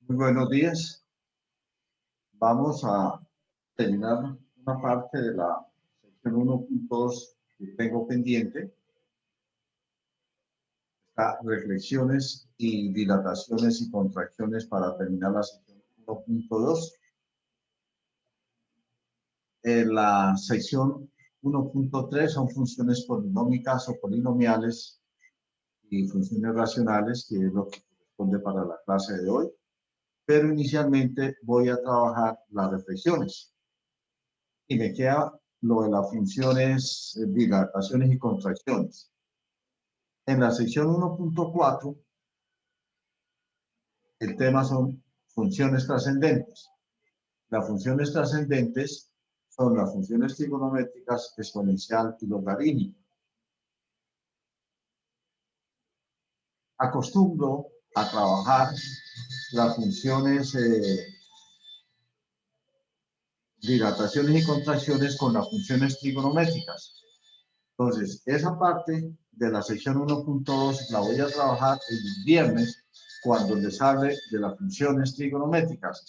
Muy buenos días. Vamos a terminar una parte de la sección 1.2 que tengo pendiente. Está reflexiones y dilataciones y contracciones para terminar la sección 1.2. En la sección 1.3 son funciones polinómicas o polinomiales y funciones racionales, que es lo que corresponde para la clase de hoy. Pero inicialmente voy a trabajar las reflexiones. Y me queda lo de las funciones, dilataciones y contracciones. En la sección 1.4, el tema son funciones trascendentes. Las funciones trascendentes son las funciones trigonométricas, exponencial y logarítmica. Acostumbro a trabajar las funciones dilataciones y contracciones con las funciones trigonométricas. Entonces, esa parte de la sección 1.2 la voy a trabajar el viernes cuando les hable de las funciones trigonométricas.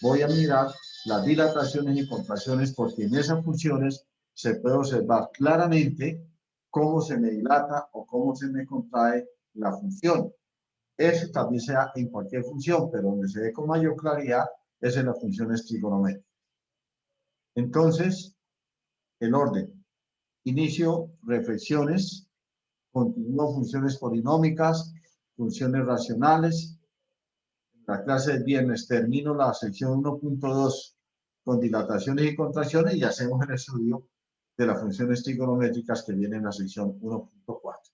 Voy a mirar las dilataciones y contracciones porque en esas funciones se puede observar claramente cómo se me dilata o cómo se me contrae la función. Eso también sea en cualquier función, pero donde se ve con mayor claridad es en las funciones trigonométricas. Entonces, el orden. Inicio reflexiones, continúo funciones polinómicas, funciones racionales. En la clase del viernes termino la sección 1.2 con dilataciones y contracciones y hacemos el estudio de las funciones trigonométricas que viene en la sección 1.4.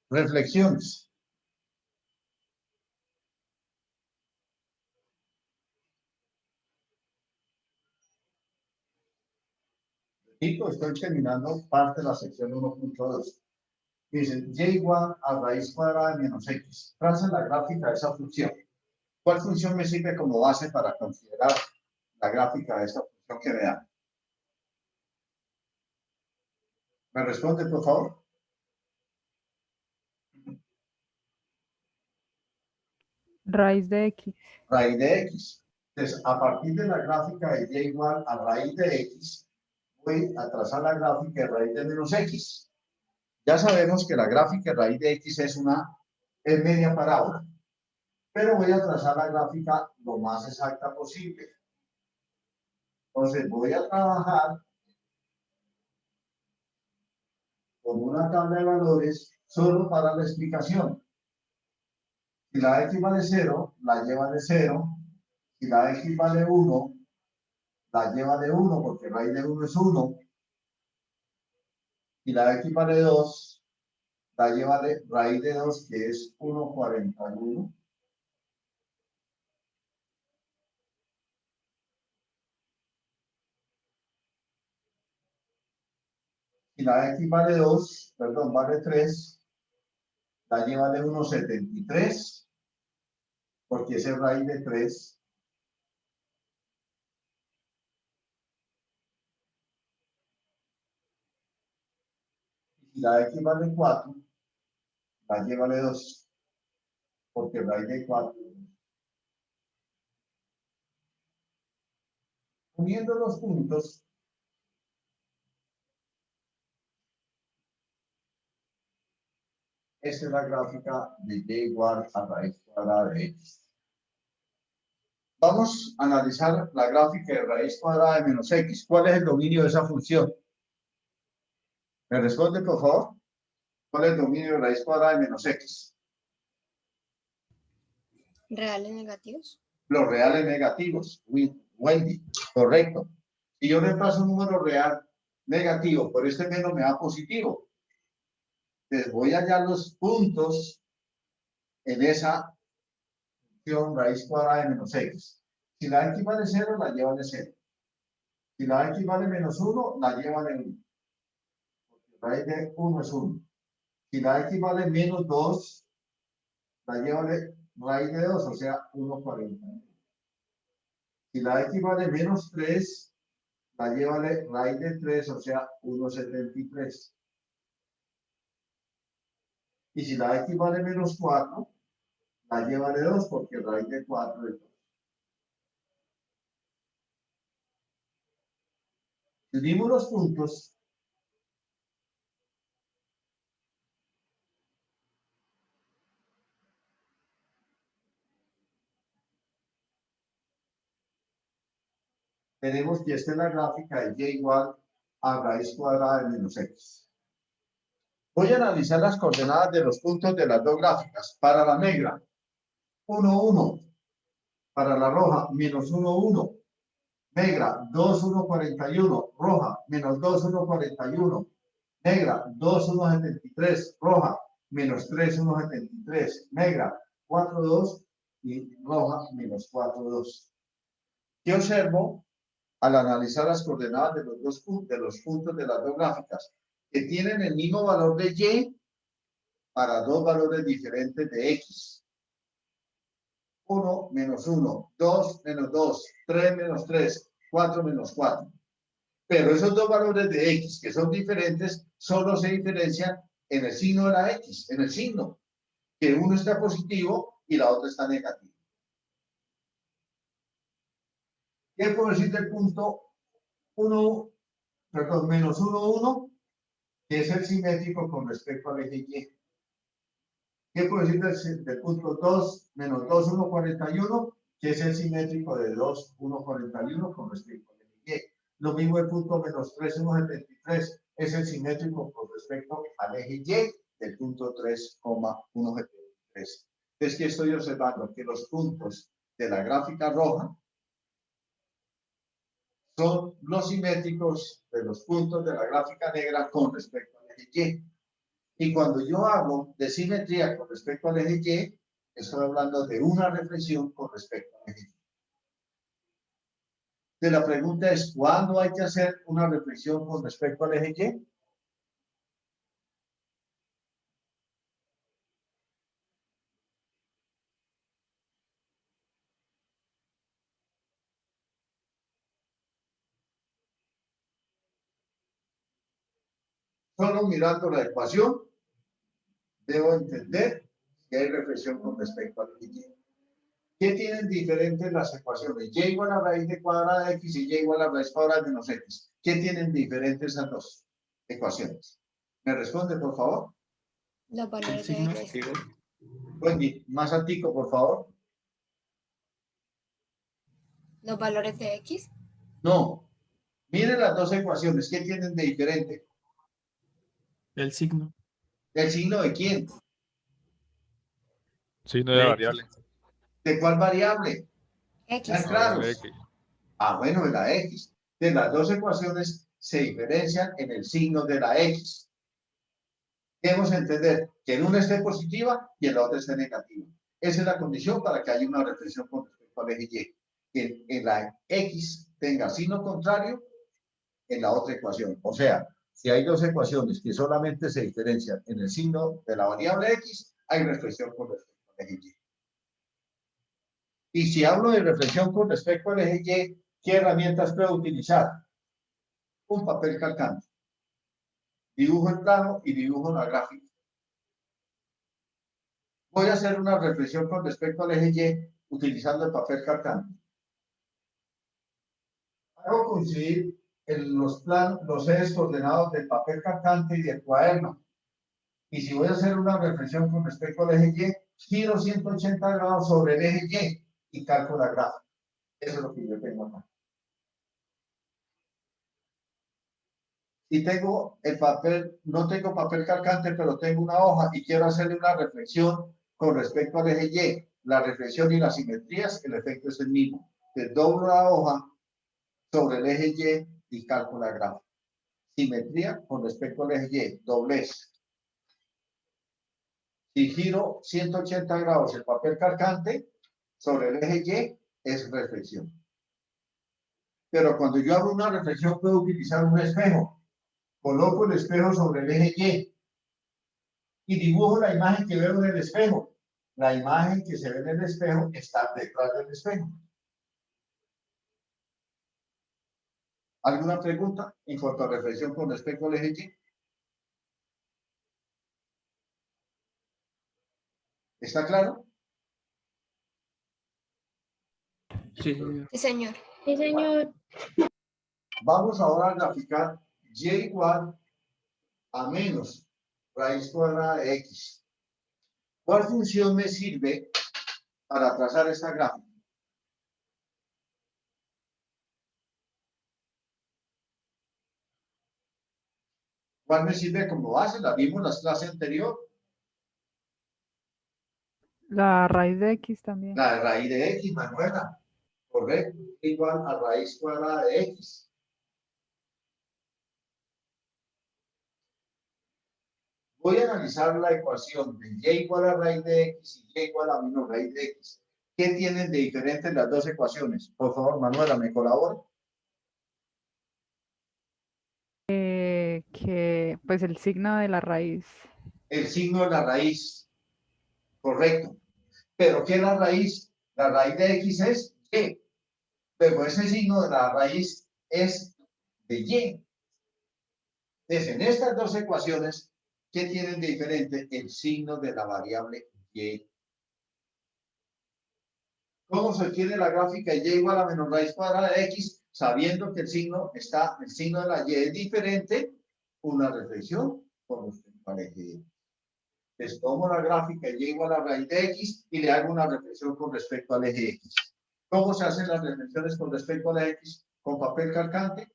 Reflexiones. Estoy terminando parte de la sección 1.2. Dice, y igual a raíz cuadrada de menos x. Traza la gráfica de esa función. ¿Cuál función me sirve como base para considerar la gráfica de esta función que me da? ¿Me responde, por favor? Raíz de x. Raíz de x. Entonces, a partir de la gráfica de y igual a raíz de x, voy a trazar la gráfica de raíz de menos x. Ya sabemos que la gráfica de raíz de x es media parábola, pero voy a trazar la gráfica lo más exacta posible. Entonces, voy a trabajar con una tabla de valores solo para la explicación. Si la x vale 0, la y vale 0. Si la x vale 1, la y vale 1 porque raíz de 1 es 1. Si la x vale 2, la y vale raíz de 2 que es 1,41. Si la x vale 2, perdón, vale 3, la y vale 1,73 porque esa es raíz de 3. Si la x vale 4, la y vale 2 porque raíz de 4. Uniendo los puntos, esta es la gráfica de y igual a raíz cuadrada de x. Vamos a analizar la gráfica de raíz cuadrada de menos x. ¿Cuál es el dominio de esa función? ¿Me responde, por favor? ¿Cuál es el dominio de raíz cuadrada de menos x? Reales negativos. Los reales negativos. Wendy, correcto. y yo reemplazo un número real negativo por este menos me da positivo. Entonces voy a hallar los puntos en esa función raíz cuadrada de menos x. Si la x vale 0, la lleva de 0. Si la x vale menos 1, la lleva de 1. Porque raíz de 1 es 1. Si la x vale menos 2, la lleva de raíz de 2, o sea, 1,40. Si la x vale menos 3, la lleva de raíz de 3, o sea, 1,73. Y si la x vale menos 4, la lleva de 2, porque raíz de 4 es 2. Si unimos los puntos, tenemos que esta es la gráfica de y igual a raíz cuadrada de menos x. Voy a analizar las coordenadas de los puntos de las dos gráficas. Para la negra, 1, 1. Para la roja, menos 1, 1. Negra, 2, 1, 41. Roja, menos 2, 1, 41. Negra, 2, 1, 73. Roja, menos 3, 1, 73. Negra, 4, 2. Y roja, menos 4, 2. ¿Qué observo al analizar las coordenadas de los puntos de las dos gráficas? Que tienen el mismo valor de y para dos valores diferentes de x. 1 menos 1, 2 menos 2, 3 menos 3, 4 menos 4. Pero esos dos valores de x que son diferentes solo se diferencian en el signo de la x, en el signo, que uno está positivo y la otra está negativo. ¿Qué puedo decir del punto 1, perdón, menos 1, 1, que es el simétrico con respecto al eje y? ¿Qué puedo decir del punto 2, menos 2, 1, 41, que es el simétrico de 2, 1, 41 con respecto al eje y? Lo mismo el punto menos 3, 1, 73, es el simétrico con respecto al eje y del punto 3, 1, 73. Es que estoy observando que los puntos de la gráfica roja son los simétricos de los puntos de la gráfica negra con respecto al eje y. Y cuando yo hablo de simetría con respecto al eje y, estoy hablando de una reflexión con respecto al eje y. Entonces la pregunta es, ¿cuándo hay que hacer una reflexión con respecto al eje y? Solo mirando la ecuación, debo entender que hay reflexión con respecto al eje y. ¿Qué tienen diferentes las ecuaciones? Y igual a raíz de cuadrada de x y y igual a raíz cuadrada de menos x. ¿Qué tienen diferentes esas dos ecuaciones? ¿Me responde, por favor? Los valores de x. Wendy, más altico, por favor. Los valores de x. No. Miren las dos ecuaciones. ¿Qué tienen de diferente? El signo. ¿El signo de quién? Signo de De variable. ¿De cuál variable? X. ¿Están Variable claros? X. Ah, bueno, de la x. De las dos ecuaciones se diferencian en el signo de la x. Debemos entender que en una esté positiva y en la otra esté negativa. Esa es la condición para que haya una reflexión con respecto al eje y. Que en la x tenga signo contrario en la otra ecuación. O sea, si hay dos ecuaciones que solamente se diferencian en el signo de la variable x, hay reflexión con respecto al eje y. Y si hablo de reflexión con respecto al eje y, ¿qué herramientas puedo utilizar? Un papel calcante. Dibujo el plano y dibujo la gráfica. Voy a hacer una reflexión con respecto al eje y utilizando el papel calcante. Hago coincidir en los ejes coordenados del papel calcante y del cuaderno. Y si voy a hacer una reflexión con respecto al eje y, giro 180 grados sobre el eje y calco la gráfica. Eso es lo que yo tengo acá. Y tengo el papel, no tengo papel calcante, pero tengo una hoja y quiero hacerle una reflexión con respecto al eje y. La reflexión y las simetrías, el efecto es el mismo. Te doblo la hoja sobre el eje Y y calcula gráfico. Simetría con respecto al eje Y, doblez. Si giro 180 grados el papel calcante sobre el eje Y, es reflexión. Pero cuando yo hago una reflexión, puedo utilizar un espejo. Coloco el espejo sobre el eje Y dibujo la imagen que veo en el espejo. La imagen que se ve en el espejo está detrás del espejo. ¿Alguna pregunta en cuanto a reflexión con respecto al eje Y? ¿Está claro? Sí, señor. Sí, señor. Sí, señor. Vamos ahora a graficar Y igual a menos raíz cuadrada de X. ¿Cuál función me sirve para trazar esta gráfica? ¿Cuál me sirve como base? La vimos en la clase anterior. La raíz de X también. La raíz de X, Manuela. Correcto. Igual a raíz cuadrada de X. Voy a analizar la ecuación de Y igual a raíz de X y Y igual a menos raíz de X. ¿Qué tienen de diferentes las dos ecuaciones? Por favor, Manuela, ¿me colabora? Que pues el signo de la raíz. El signo de la raíz. Correcto. ¿Pero qué es la raíz? La raíz de X es Y. Pero ese signo de la raíz es de Y. Entonces, en estas dos ecuaciones, ¿qué tienen de diferente? El signo de la variable Y. ¿Cómo se obtiene la gráfica Y igual a menos raíz cuadrada de X? Sabiendo que el signo de la Y es diferente, una reflexión con respecto al eje Y. Les tomo la gráfica Y igual a raíz de X y le hago una reflexión con respecto al eje X. ¿Cómo se hacen las reflexiones con respecto a la X? Con papel calcante,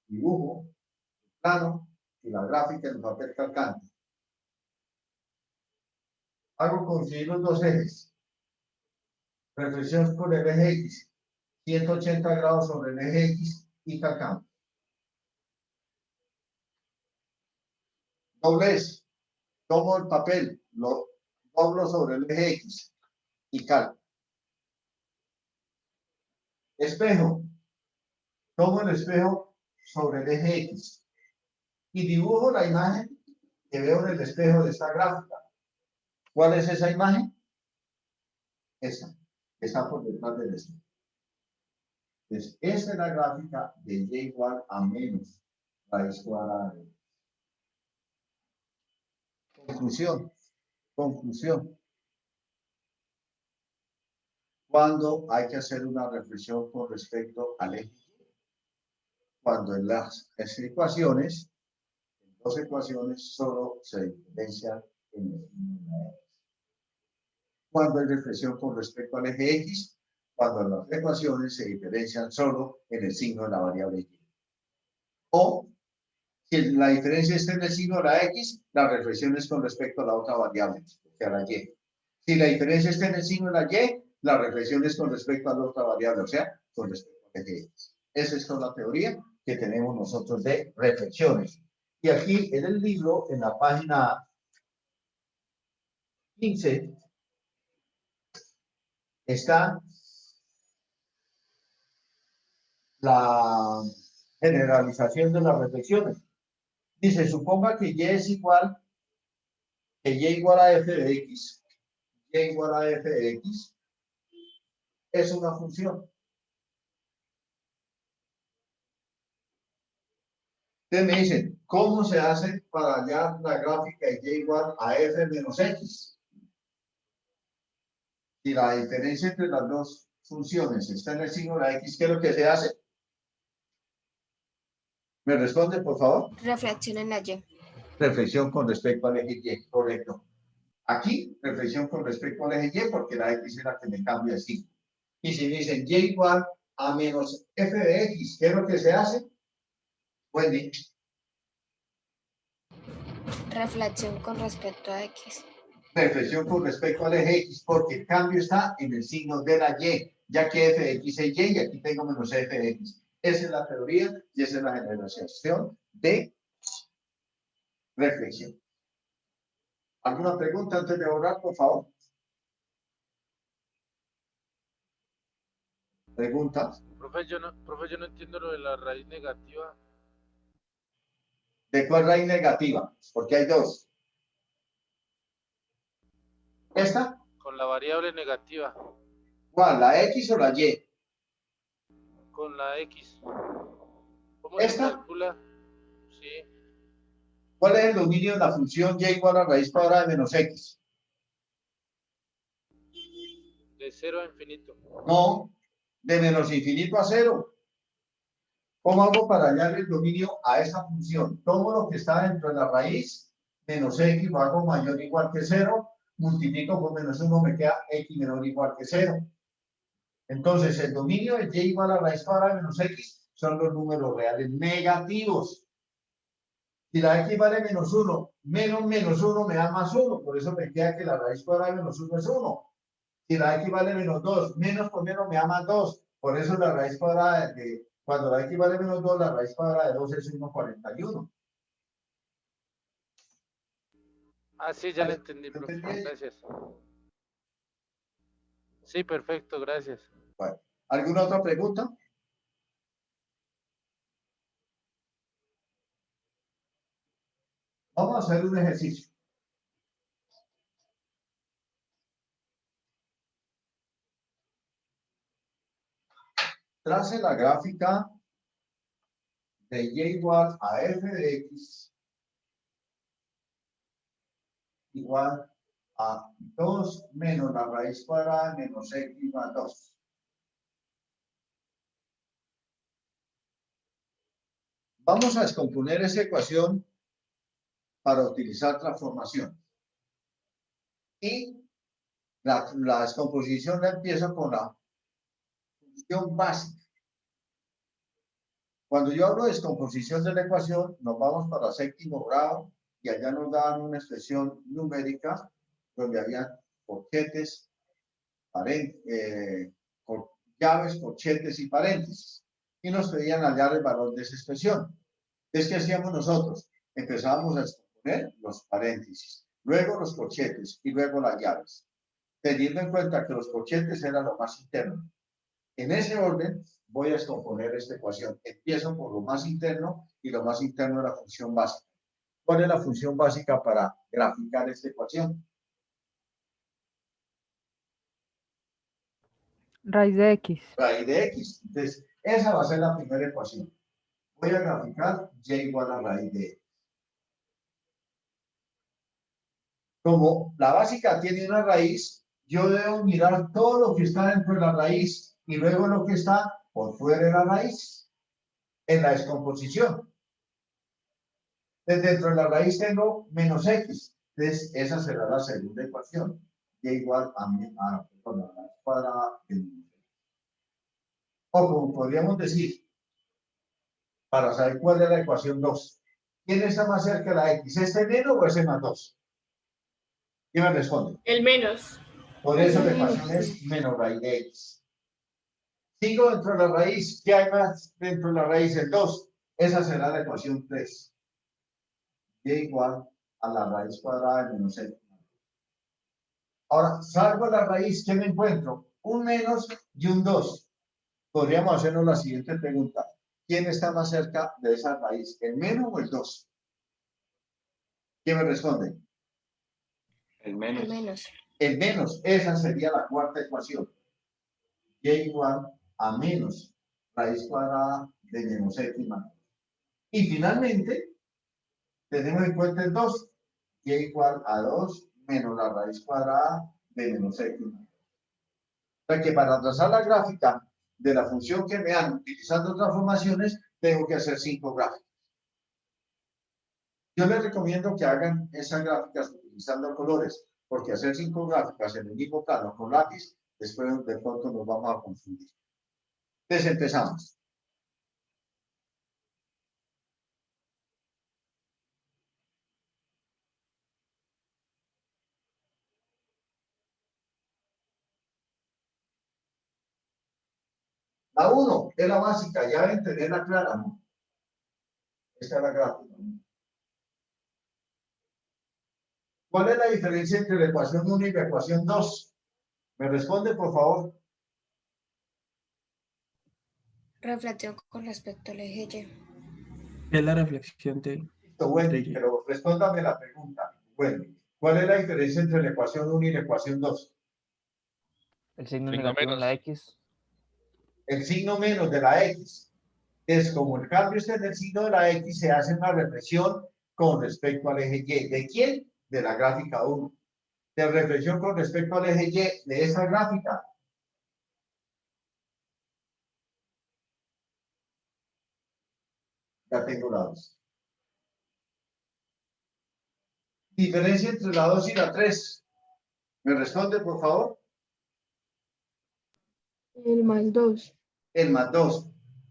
dibujo, plano y la gráfica en papel calcante. Hago coincidir los dos ejes. Reflexión con el eje X, 180 grados sobre el eje X y calcamos. Doblez. Tomo el papel, lo doblo sobre el eje X y calco. Espejo. Tomo el espejo sobre el eje X y dibujo la imagen que veo en el espejo de esta gráfica. ¿Cuál es esa imagen? Esa. Está por detrás del espejo. Entonces, esta es la gráfica de Y igual a menos raíz cuadrada de X. Conclusión. Conclusión. Cuando hay que hacer una reflexión con respecto al eje. Cuando en las ecuaciones, en dos ecuaciones, solo se diferencian en el signo de la X. Cuando hay reflexión con respecto al eje X, cuando en las ecuaciones se diferencian solo en el signo de la variable Y. O, si la diferencia está en el signo de la X, la reflexión es con respecto a la otra variable, que a la Y. Si la diferencia está en el signo de la Y, la reflexión es con respecto a la otra variable, o sea, con respecto al eje X. Esa es toda la teoría que tenemos nosotros de reflexiones. Y aquí en el libro, en la página 15, está la generalización de las reflexiones. Dice, suponga que Y es igual, que Y igual a f de X. Y igual a f de X es una función. Ustedes me dicen, ¿cómo se hace para hallar la gráfica de Y igual a f menos X? Si la diferencia entre las dos funciones está en el signo de la X, ¿qué es lo que se hace? ¿Me responde, por favor? Reflexión en la Y. Reflexión con respecto al eje Y, correcto. Aquí, reflexión con respecto al eje Y, porque la X es la que me cambia el signo. Y si dicen Y igual a menos f de X, ¿qué es lo que se hace? Wendy. Reflexión con respecto a X. Reflexión con respecto al eje X, porque el cambio está en el signo de la Y, ya que f de X es Y y aquí tengo menos f de X. Esa es la teoría y esa es la generalización de reflexión. ¿Alguna pregunta antes de orar, por favor? ¿Preguntas? Profe, yo no entiendo lo de la raíz negativa ¿De cuál raíz negativa? Porque hay dos. ¿Esta? con la variable negativa, ¿Cuál? ¿La X o la Y? con la X. ¿Cómo se ¿Esta? calcula? Sí, ¿Cuál es el dominio de la función y igual a raíz cuadrada de menos X? de 0 a infinito. No, de menos infinito a cero. ¿Cómo hago para hallar el dominio a esta función? Tomo lo que está dentro de la raíz, menos X, lo hago mayor o igual que cero, multiplico por menos 1, me queda X menor o igual que cero. Entonces, el dominio de Y igual a raíz cuadrada de menos X son los números reales negativos. Si la X vale menos 1, menos 1 me da más 1, por eso me queda que la raíz cuadrada de menos 1 es 1. Si la X vale menos 2, menos por menos me da más 2, por eso la raíz cuadrada cuando la X vale menos 2, la raíz cuadrada de 2 es 1,41. Ah, sí, ya lo ¿Vale? entendí, profe. ¿Entendí? Gracias. Sí, perfecto, gracias. Bueno, ¿alguna otra pregunta? Vamos a hacer un ejercicio. Trace la gráfica de Y igual a f de X igual a 2 menos la raíz cuadrada de menos X más 2. Vamos a descomponer esa ecuación para utilizar transformación. Y la descomposición la empiezo con la función básica. Cuando yo hablo de descomposición de la ecuación, nos vamos para séptimo grado y allá nos dan una expresión numérica donde había corchetes, llaves, corchetes y paréntesis. Y nos pedían hallar el valor de esa expresión. ¿Qué hacíamos nosotros? Empezábamos a descomponer los paréntesis, luego los corchetes y luego las llaves, teniendo en cuenta que los corchetes eran lo más interno. En ese orden voy a descomponer esta ecuación. Empiezo por lo más interno y lo más interno es la función básica. ¿Cuál es la función básica para graficar esta ecuación? Raíz de X. Raíz de X. Entonces, esa va a ser la primera ecuación. Voy a graficar Y igual a raíz de X. Como la básica tiene una raíz, yo debo mirar todo lo que está dentro de la raíz y luego lo que está por fuera de la raíz en la descomposición. Entonces, dentro de la raíz tengo menos X. Entonces, esa será la segunda ecuación. Y igual a la raíz cuadrada de menos X. O como podríamos decir, para saber cuál es la ecuación 2. ¿Quién está más cerca de la X? ¿Este menos o ese más 2? ¿Quién me responde? El menos. Por eso la ecuación es menos raíz de X. Sigo dentro de la raíz. ¿Qué hay más dentro de la raíz? El 2. Esa será la ecuación 3. Y igual a la raíz cuadrada de menos X. Ahora, salgo de la raíz, ¿qué me encuentro? Un menos y un 2. Podríamos hacernos la siguiente pregunta. ¿Quién está más cerca de esa raíz? ¿El menos o el 2? ¿Quién me responde? El El menos. menos. El menos. Esa sería la cuarta ecuación. Y igual a menos raíz cuadrada de menos X más 2. Y finalmente, tenemos en cuenta el 2. Y igual a 2 menos la raíz cuadrada de menos X más 2. O sea que para trazar la gráfica de la función que me dan utilizando transformaciones, tengo que hacer 5 gráficas. Yo les recomiendo que hagan esas gráficas utilizando colores, porque hacer 5 gráficas en el mismo plano con lápiz, después de pronto nos vamos a confundir. Entonces empezamos. La 1 es la básica, ya deben tenerla clara, ¿no? Esta es la gráfica. ¿Cuál es la diferencia entre la ecuación 1 y la ecuación 2? ¿Me responde, por favor? Reflexión con respecto al eje Y. Es la reflexión de Bueno, Y. pero respóndame la pregunta. Bueno, ¿cuál es la diferencia entre la ecuación 1 y la ecuación 2? El signo Signo negativo en la menos. X. El signo menos de la X. Es como el cambio está en el signo de la X, se hace una reflexión con respecto al eje Y. ¿De quién? De la gráfica 1. De reflexión con respecto al eje Y de esa gráfica. Ya tengo la 2. Diferencia entre la 2 y la 3. ¿Me responde, por favor? El más 2. El más 2.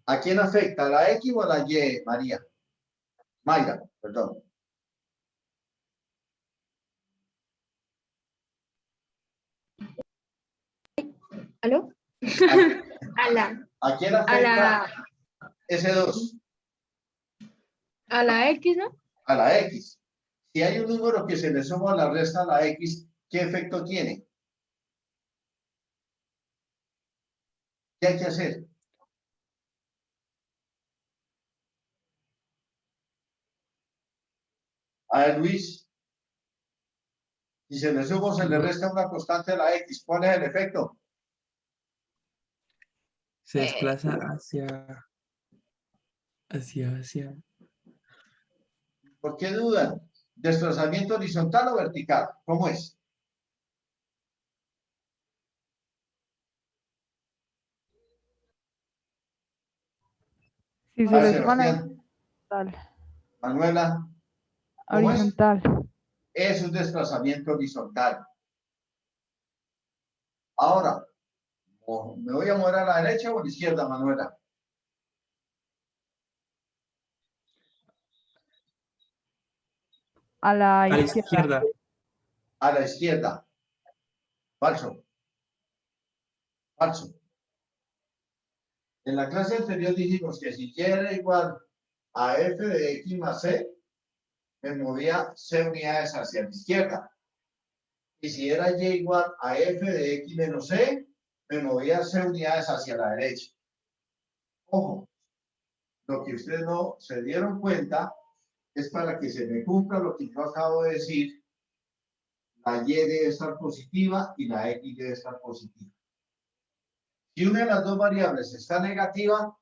¿A quién afecta? ¿A la X o a la Y, María? Mayra, perdón. ¿Aló? A la, ¿A quién a afecta la, ese 2? a la X, ¿no? A la X. Si hay un número que se le suma a la resta a la X, ¿qué efecto tiene? ¿Qué hay que hacer? A ver, Luis, si se le suma o se le resta una constante a la X, ¿cuál es el efecto? Se desplaza hacia. ¿Por qué dudan? ¿Desplazamiento horizontal o vertical? ¿Cómo es? Si A se ver, le suma la Sebastián, horizontal. Manuela, ¿cómo es? Horizontal. Es un desplazamiento horizontal. Ahora, ¿me voy a mover a la derecha o a la izquierda, Manuela? A la A la izquierda. izquierda. A la izquierda. Falso. Falso. En la clase anterior dijimos que si y era igual a f de x más c, me movía c unidades hacia la izquierda. Y si era y igual a f de x menos c, me movía c unidades hacia la derecha. Ojo, lo que ustedes no se dieron cuenta es para que se me cumpla lo que yo acabo de decir, la y debe estar positiva y la x debe estar positiva. Si una de las dos variables está negativa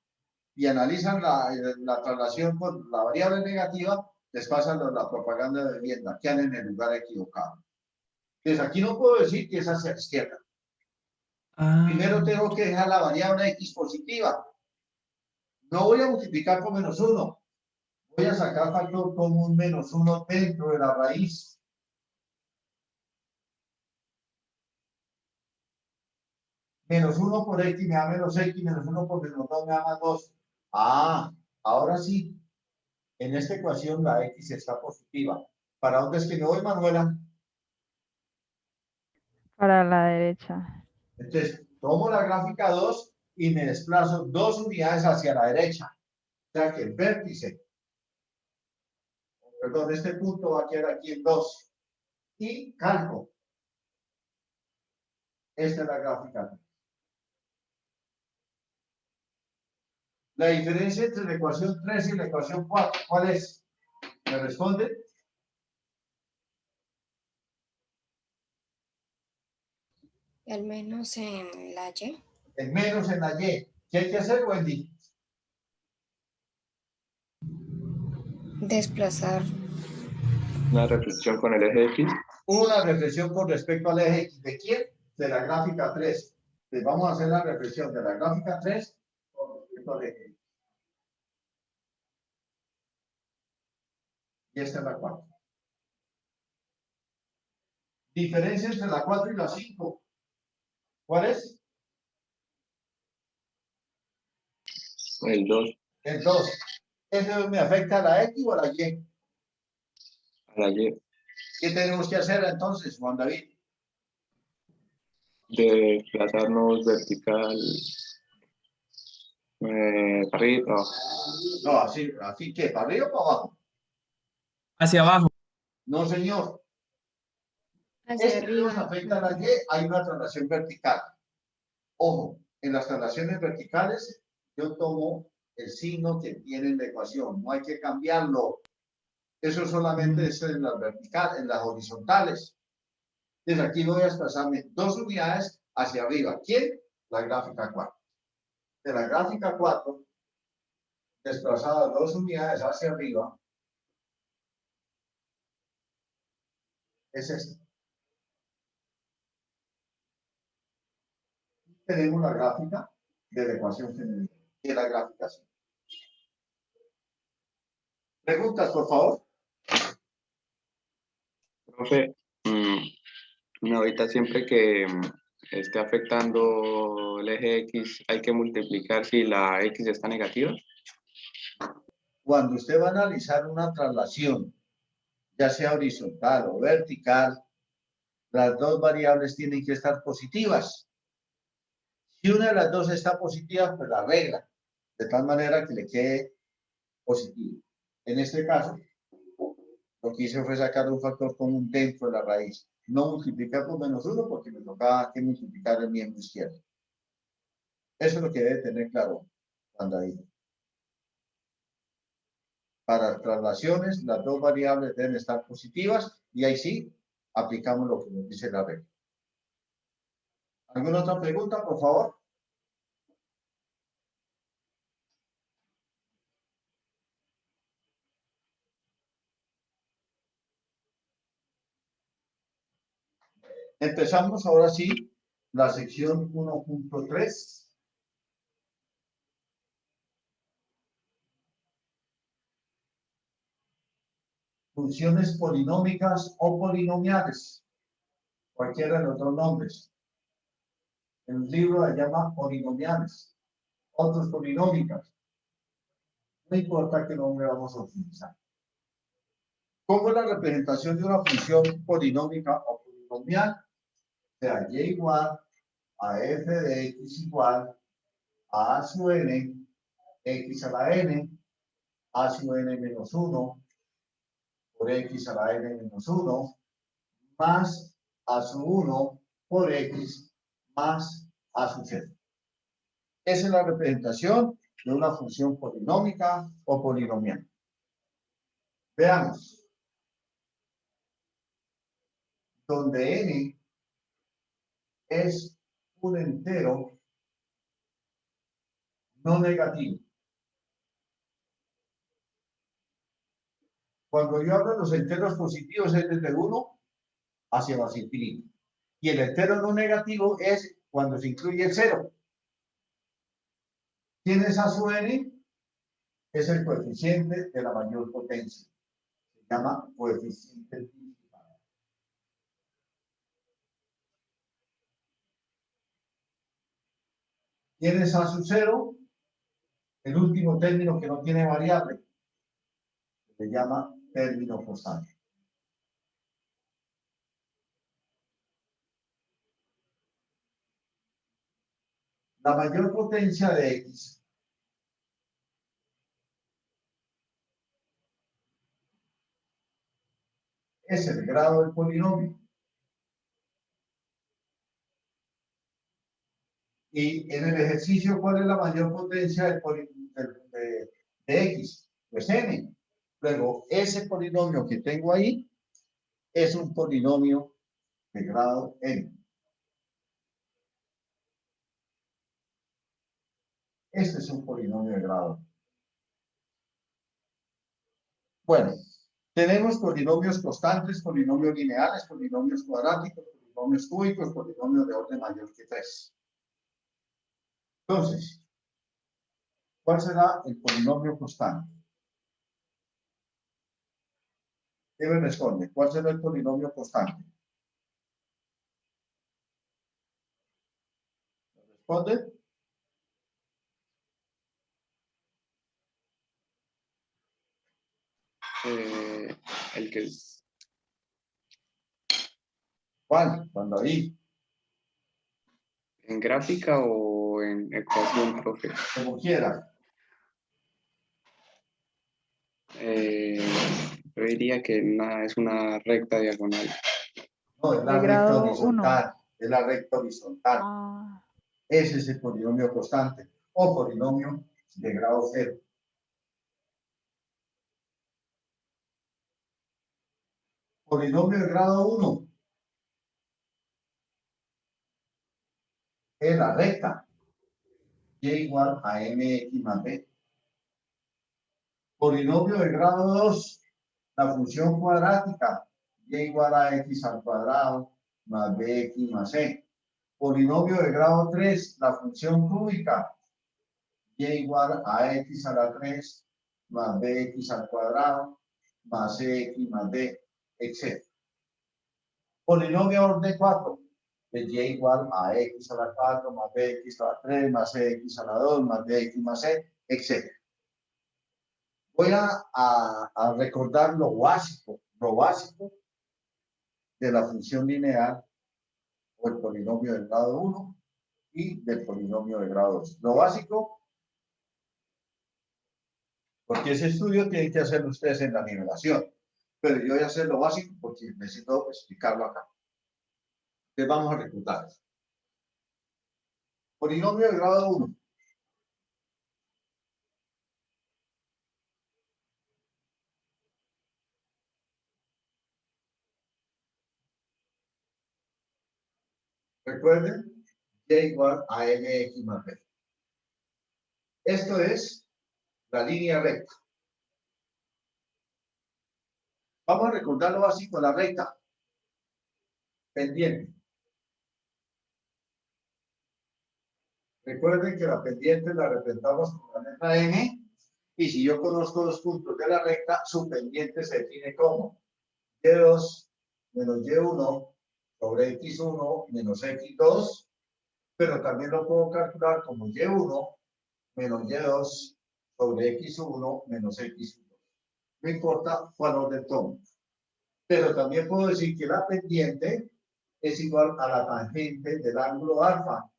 y analizan la traslación con la variable negativa, les pasan la propaganda de vivienda, quedan en el lugar equivocado. Entonces aquí no puedo decir que es hacia la izquierda. Primero tengo que dejar la variable x positiva. No voy a multiplicar con menos 1. Voy a sacar factor común menos 1 dentro de la raíz. Menos 1 por x me da menos x, menos 1 por menos 2 me da más 2. Ah, ahora sí. En esta ecuación la x está positiva. ¿Para dónde es que me voy, Manuela? Para la derecha. Entonces, tomo la gráfica 2 y me desplazo 2 unidades hacia la derecha. O sea que el vértice, perdón, este punto va a quedar aquí en 2. Y calco. Esta es la gráfica. La diferencia entre la ecuación 3 y la ecuación 4, ¿cuál es? ¿Me responde? El menos en la Y. El menos en la Y. ¿Qué hay que hacer, Wendy? Desplazar. Una reflexión con el eje X. Una reflexión con respecto al eje X. ¿De quién? De la gráfica 3. Entonces vamos a hacer la reflexión de la gráfica 3 con respecto al eje X. Y esta es la 4. Diferencia entre la 4 y la 5. ¿Cuál es? El 2 El 2. ¿Eso me afecta a la X o a la Y? a la Y. ¿Qué tenemos que hacer entonces, Juan David? De desplazarnos vertical Arriba. No, así que, ¿para arriba o para abajo? Hacia abajo. No, señor. Hacia Este que nos arriba. afecta a la Y, hay una traslación vertical. Ojo, en las traslaciones verticales, yo tomo el signo que tiene en la ecuación. No hay que cambiarlo. Eso solamente es en las verticales, en las horizontales. Desde aquí voy a desplazarme 2 unidades hacia arriba. ¿Quién? La gráfica 4. De la gráfica 4, desplazada 2 unidades hacia arriba, es esta. Tenemos la gráfica de la ecuación femenina. Y la gráfica así. ¿Preguntas, por favor? Profe, ahorita siempre que esté afectando el eje X, hay que multiplicar si la X está negativa. Cuando usted va a analizar una traslación, ya sea horizontal o vertical, las dos variables tienen que estar positivas. Si una de las dos está positiva, pues la regla, de tal manera que le quede positivo. En este caso, lo que hice fue sacar un factor común dentro de la raíz. No multiplicar por -1 porque me tocaba que multiplicar el miembro izquierdo. Eso es lo que debe tener claro cuando ahí. Para traslaciones, las dos variables deben estar positivas y ahí sí aplicamos lo que nos dice la regla. ¿Alguna otra pregunta, por favor? Empezamos ahora sí la sección 1.3. Funciones polinómicas o polinomiales. Cualquiera de los dos nombres. El libro la llama polinomiales. Otros polinómicas. No importa qué nombre vamos a utilizar. ¿Cómo es la representación de una función polinómica o polinomial? O sea, y igual a f de x igual a sub n, x a la n, a sub n menos 1, por x a la n menos 1, más a sub 1 por x más a sub 0. Esa es la representación de una función polinómica o polinomial. Veamos. Donde n es un entero no negativo. Cuando yo hablo de los enteros positivos es desde 1 hacia más infinito. Y el entero no negativo es cuando se incluye el 0. ¿Quién es a sub n? Es el coeficiente de la mayor potencia. Se llama coeficiente principal. ¿Quién es a sub 0? El último término que no tiene variable. Se llama término constante. La mayor potencia de x es el grado del polinomio. Y en el ejercicio, ¿cuál es la mayor potencia de x? Pues n. Luego, ese polinomio que tengo ahí es un polinomio de grado n. Este es un polinomio de grado. Bueno, tenemos polinomios constantes, polinomios lineales, polinomios cuadráticos, polinomios cúbicos, polinomios de orden mayor que 3. Entonces, ¿cuál será el polinomio constante? ¿Qué me responde? ¿Cuál será el polinomio constante? ¿Me responde? El que es ¿Cuál? Cuando ahí. en gráfica o o en ecuación, profe? Como quiera. Yo diría que es una recta diagonal. No, es la De recta grado 1. horizontal. Es la recta horizontal. Ah, Ese es el polinomio constante o polinomio de grado 0. Polinomio de grado 1 es la recta y igual a mx más b. Polinomio de grado 2, la función cuadrática y igual a x al cuadrado más bx más c. Polinomio de grado 3, la función cúbica y igual a x a la 3 más bx al cuadrado más cx más d, etc. Polinomio de orden 4, de y igual a x a la 4 más bx a la 3 más cx a la 2 más bx más c, etc. Voy a recordar lo básico de la función lineal o el polinomio del grado 1 y del polinomio del grado 2. Lo básico, porque ese estudio tienen que hacerlo ustedes en la nivelación, pero yo voy a hacer lo básico porque necesito explicarlo acá. Entonces vamos a recordar eso. Polinomio del grado 1. Recuerden, y igual a mx más b. Esto es la línea recta. Vamos a recordar lo básico de la recta. Pendiente. Recuerden que la pendiente la representamos con la letra N, y si yo conozco los puntos de la recta, su pendiente se define como y2 menos y1 sobre x1 menos x2, pero también lo puedo calcular como y1 menos y2 sobre x1 menos x2. No importa cuál orden tome. Pero también puedo decir que la pendiente es igual a la tangente del ángulo alfa.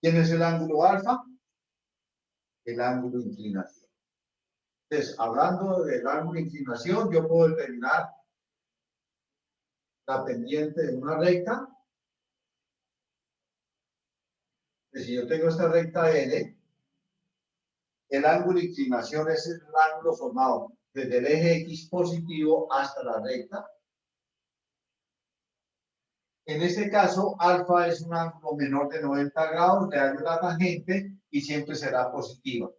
¿Quién es el ángulo alfa? El ángulo de inclinación. Entonces, hablando del ángulo de inclinación, yo puedo determinar la pendiente de una recta. Si yo tengo esta recta L, el ángulo de inclinación es el ángulo formado desde el eje X positivo hasta la recta. En este caso, alfa es un ángulo menor de 90 grados, le hallo la tangente y siempre será positiva. O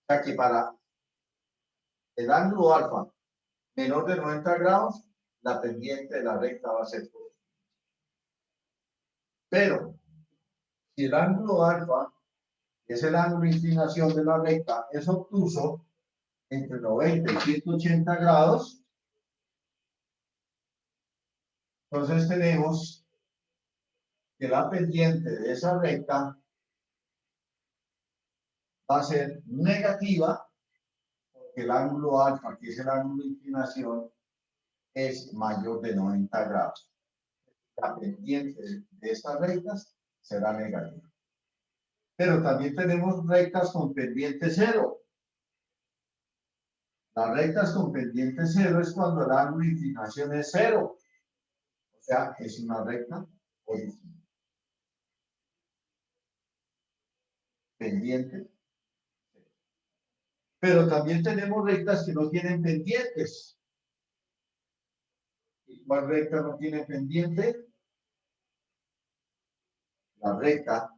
sea que para el ángulo alfa menor de 90 grados, la pendiente de la recta va a ser positiva. Pero, si el ángulo alfa es el ángulo de inclinación de la recta, es obtuso entre 90 y 180 grados, entonces tenemos que la pendiente de esa recta va a ser negativa, porque el ángulo alfa, que es el ángulo de inclinación, es mayor de 90 grados. La pendiente de estas rectas será negativa. Pero también tenemos rectas con pendiente cero. Las rectas con pendiente cero es cuando el ángulo de inclinación es cero. O sea, es una recta horizontal. Pendiente. Pero también tenemos rectas que no tienen pendientes. ¿Y cuál recta no tiene pendiente? La recta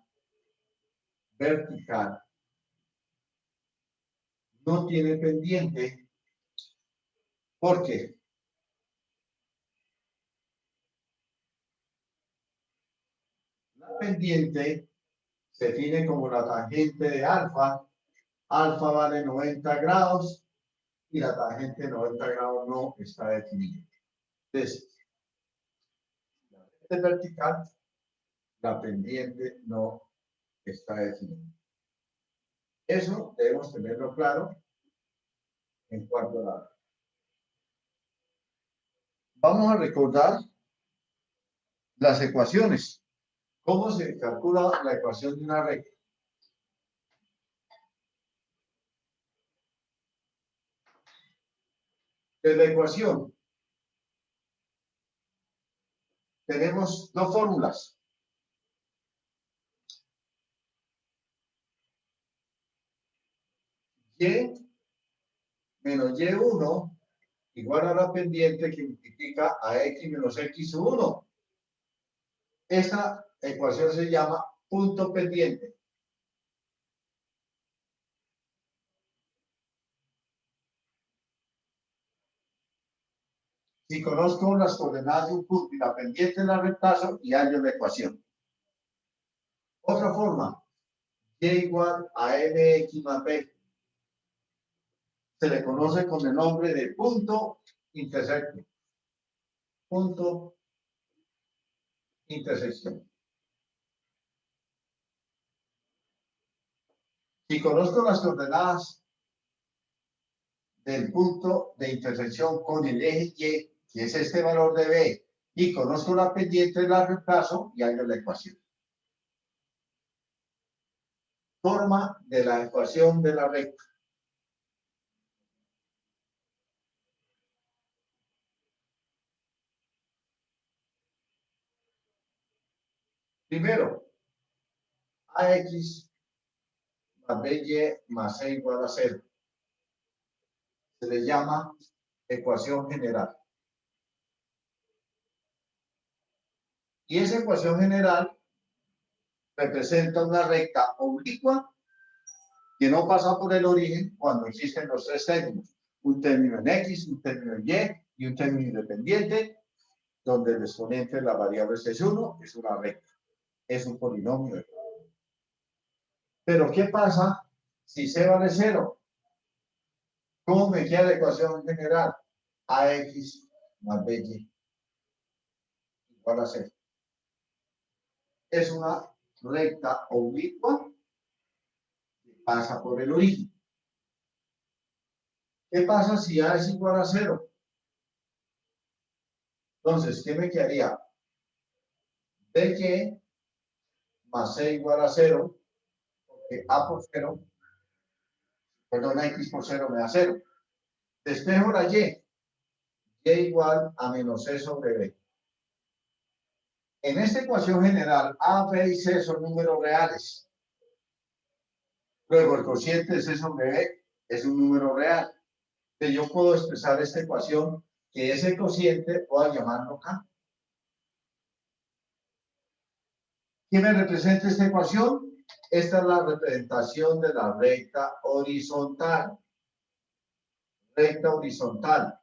vertical no tiene pendiente. ¿Por qué? La pendiente se define como la tangente de alfa. Alfa vale 90 grados y la tangente de 90 grados no está definida. Entonces, la recta vertical, la pendiente no está definida. Eso debemos tenerlo claro en cuanto a la... Vamos a recordar las ecuaciones. ¿Cómo se calcula la ecuación de una recta? de la ecuación tenemos dos fórmulas. Y menos Y1 igual a la pendiente que multiplica a X menos X1. Esta ecuación se llama punto pendiente. Si conozco las coordenadas de un punto y la pendiente la reemplazo y hallo la ecuación. Otra forma, y igual a mx más b. Se le conoce con el nombre de punto intersecto. Punto intersección. Si conozco las coordenadas del punto de intersección con el eje Y, que es este valor de B, y conozco la pendiente, la reemplazo y hallo la ecuación. Forma de la ecuación de la recta. Primero, AX más BY más C igual a 0. Se le llama ecuación general. Y esa ecuación general representa una recta oblicua que no pasa por el origen cuando existen los tres términos. Un término en X, un término en Y un término independiente, donde el exponente de la variable es 1, es una recta. Es un polinomio. Pero ¿qué pasa si C vale 0? ¿Cómo me queda la ecuación general? AX más BY igual a 0. Es una recta oblicua que pasa por el origen. ¿Qué pasa si A es igual a 0? Entonces, ¿qué me quedaría? BY más C igual a 0, porque A por 0, perdón, X por 0 me da 0. Despejo la Y igual a menos C sobre B. En esta ecuación general, A, B y C son números reales. Luego, el cociente de C sobre B es un número real. Entonces, yo puedo expresar esta ecuación que ese cociente pueda llamarlo K. ¿Qué me representa esta ecuación? Esta es la representación de la recta horizontal. Recta horizontal.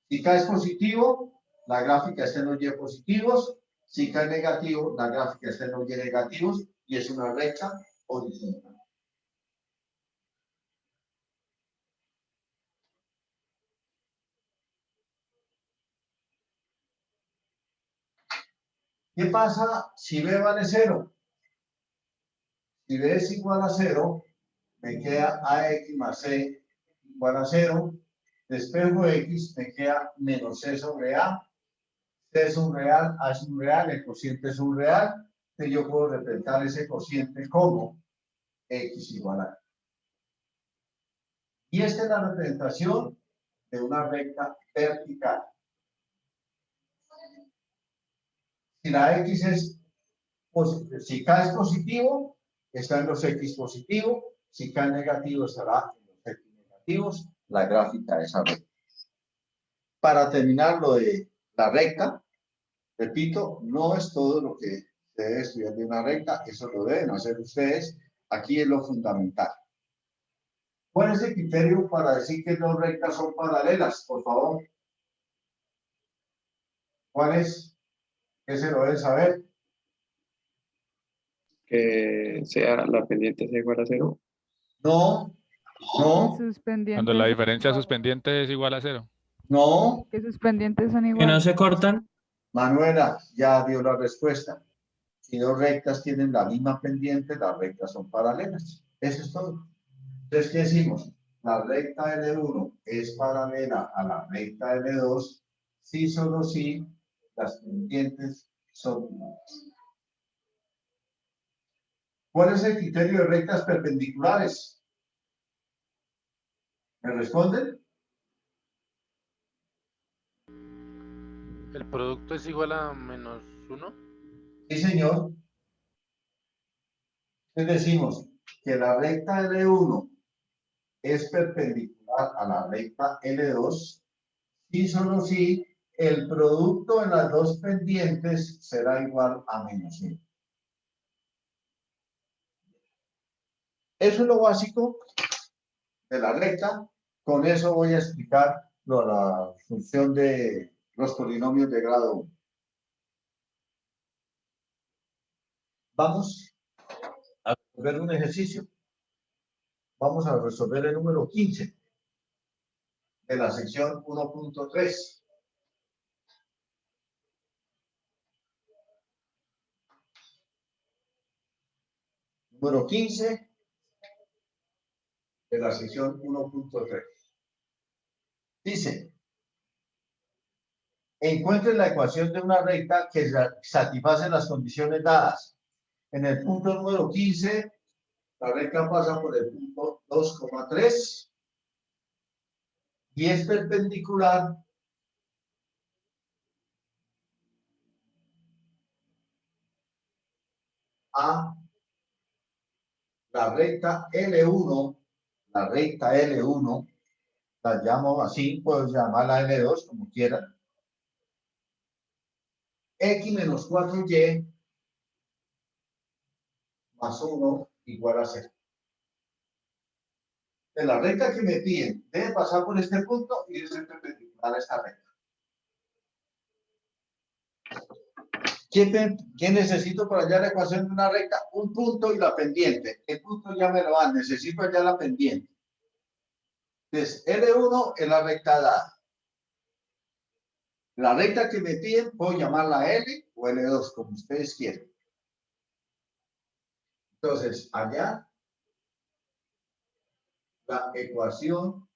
Si K es positivo, la gráfica está en los Y positivos. Si K es negativo, la gráfica está en los Y negativos y es una recta horizontal. ¿Qué pasa si B vale 0? Si B es igual a 0, me queda AX más C igual a 0. Despejo X, me queda menos C sobre A. C es un real, A es un real, el cociente es un real. Entonces yo puedo representar ese cociente como X igual a. Y esta es la representación de una recta vertical. Si la X es, si K es positivo, está en los X positivos. Si K es negativo, estará en los X negativos. La gráfica de esa recta. Para terminar lo de la recta, repito, no es todo lo que se debe estudiar de una recta, eso lo deben hacer ustedes. Aquí es lo fundamental. ¿Cuál es el criterio para decir que dos rectas son paralelas? Por favor. ¿Cuál es? ¿Qué se lo deben saber? Que sea la pendiente sea igual a 0. No, Que no, sus pendientes Cuando la son diferencia de sus iguales. pendientes es igual a 0. no. Que sus pendientes son Que no iguales. se cortan. Manuela ya dio la respuesta. Si dos rectas tienen la misma pendiente, las rectas son paralelas. Eso es todo. Entonces, ¿qué decimos? La recta L1 es paralela a la recta L2 si solo si las pendientes son iguales. ¿Cuál es el criterio de rectas perpendiculares? ¿Me responden? ¿El producto es igual a -1? Sí, señor. Entonces decimos que la recta L1 es perpendicular a la recta L2 y solo si el producto en las dos pendientes será igual a -1. Eso es lo básico de la recta. Con eso voy a explicar la función de los polinomios de grado 1. Vamos a resolver un ejercicio. Vamos a resolver el número 15 de la sección 1.3. Número 15 de la sección 1.3. Dice, encuentre la ecuación de una recta que satisface las condiciones dadas. En el punto número 15, la recta pasa por el punto 2,3 y es perpendicular a la recta L1, la recta L1, la llamo así, puedo llamarla L2, como quieran. X menos 4y más 1 igual a 0. De la recta que me piden, debe pasar por este punto y debe ser perpendicular a esta recta. ¿Qué necesito para hallar la ecuación de una recta? Un punto y la pendiente. El punto ya me lo dan, necesito hallar la pendiente. Entonces, L1 es la recta dada. La recta que me piden, puedo llamarla L o L2, como ustedes quieran. Entonces, allá, la ecuación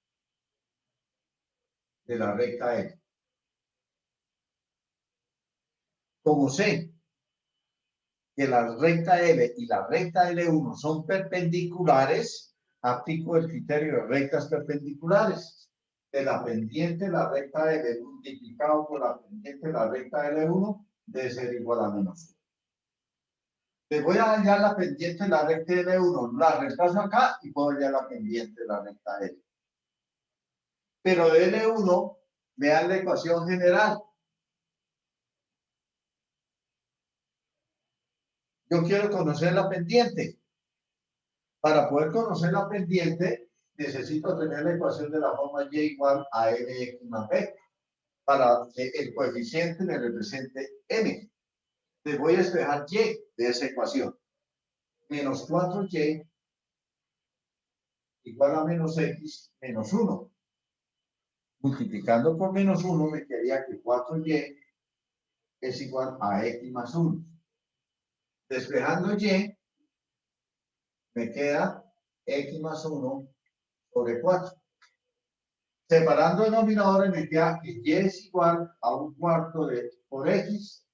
de la recta L. Como sé que la recta L y la recta L1 son perpendiculares, aplico el criterio de rectas perpendiculares. De la pendiente, la recta L multiplicado por la pendiente, la recta L1, debe ser igual a -1. Le voy a hallar la pendiente de la recta L1, la reemplazo acá y puedo hallar la pendiente de la recta L. Pero de L1 me da la ecuación general. Yo quiero conocer la pendiente. Para poder conocer la pendiente, necesito tener la ecuación de la forma y igual a mx más b, para que el coeficiente me represente m. Le voy a despejar y de esa ecuación. Menos 4y igual a menos x menos 1. Multiplicando por menos 1 me quedaría que 4y es igual a x más 1. Despejando y, me queda x más 1 sobre 4. Separando denominadores me queda que y es igual a un cuarto de por x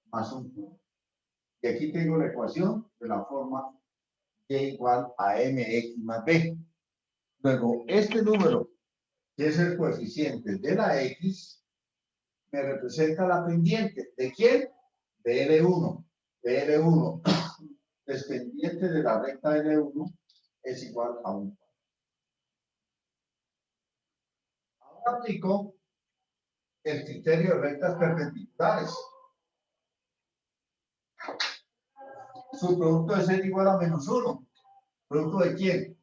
más un punto. Y aquí tengo la ecuación de la forma y igual a mx más b. Luego, este número, que es el coeficiente de la x, me representa la pendiente. ¿De quién? De L1. De L1 es pendiente de la recta L1 es igual a 1. Ahora aplico el criterio de rectas perpendiculares. Su producto debe ser igual a -1. ¿Producto de quién?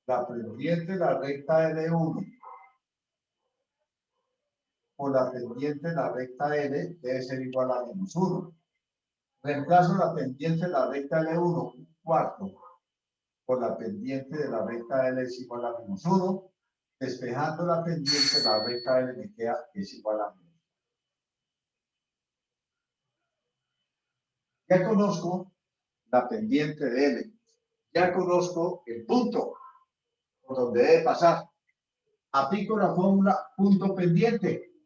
La pendiente de la recta L1 por la pendiente de la recta L debe ser igual a -1. Reemplazo la pendiente de la recta L1, un cuarto, por la pendiente de la recta L es igual a -1. Despejando la pendiente de la recta L me queda que es igual a -1. Ya conozco la pendiente de L. Ya conozco el punto por donde debe pasar. Aplico la fórmula punto pendiente.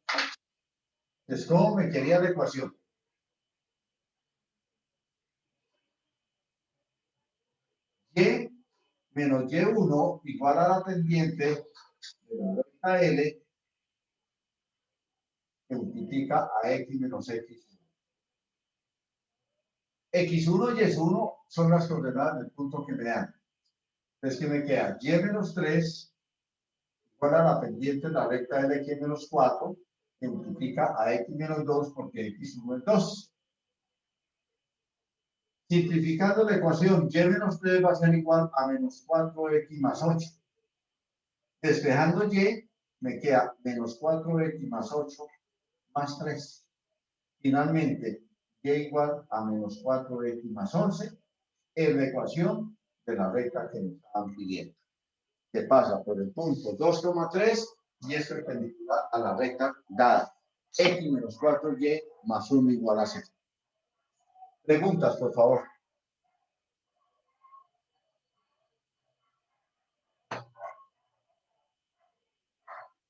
Entonces, ¿cómo me quería la ecuación? Y menos y1 igual a la pendiente de la recta L que multiplica a x menos x1. X1 y S1 son las coordenadas del punto que me dan. Entonces, ¿qué me queda? Y menos 3 igual a la pendiente de la recta de x menos 4, que multiplica a x menos 2 porque x1 es 2. Simplificando la ecuación, y menos 3 va a ser igual a menos 4x más 8. Despejando y, me queda menos 4x más 8 más 3. Finalmente, y igual a menos 4x más 11 es la ecuación de la recta que nos estaban pidiendo, que pasa por el punto 2,3 y es perpendicular a la recta dada. X menos 4y más 1 igual a 0. Preguntas, por favor.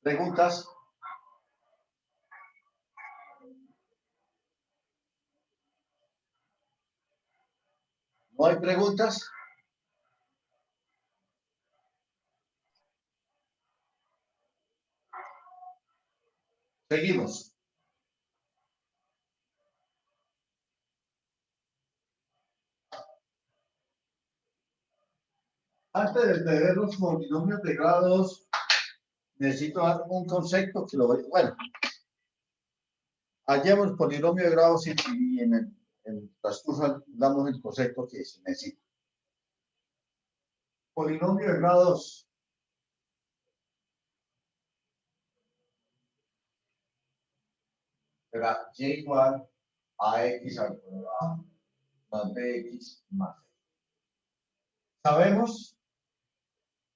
Preguntas. ¿No hay preguntas? Seguimos. Antes de ver los polinomios de grado 2, necesito dar un concepto que lo voy. Bueno, hallemos polinomio de grado 7 y en el transcurso damos el concepto que se necesita. Polinomio de grado 2. Será y igual a x al cuadrado más bx más c. Sabemos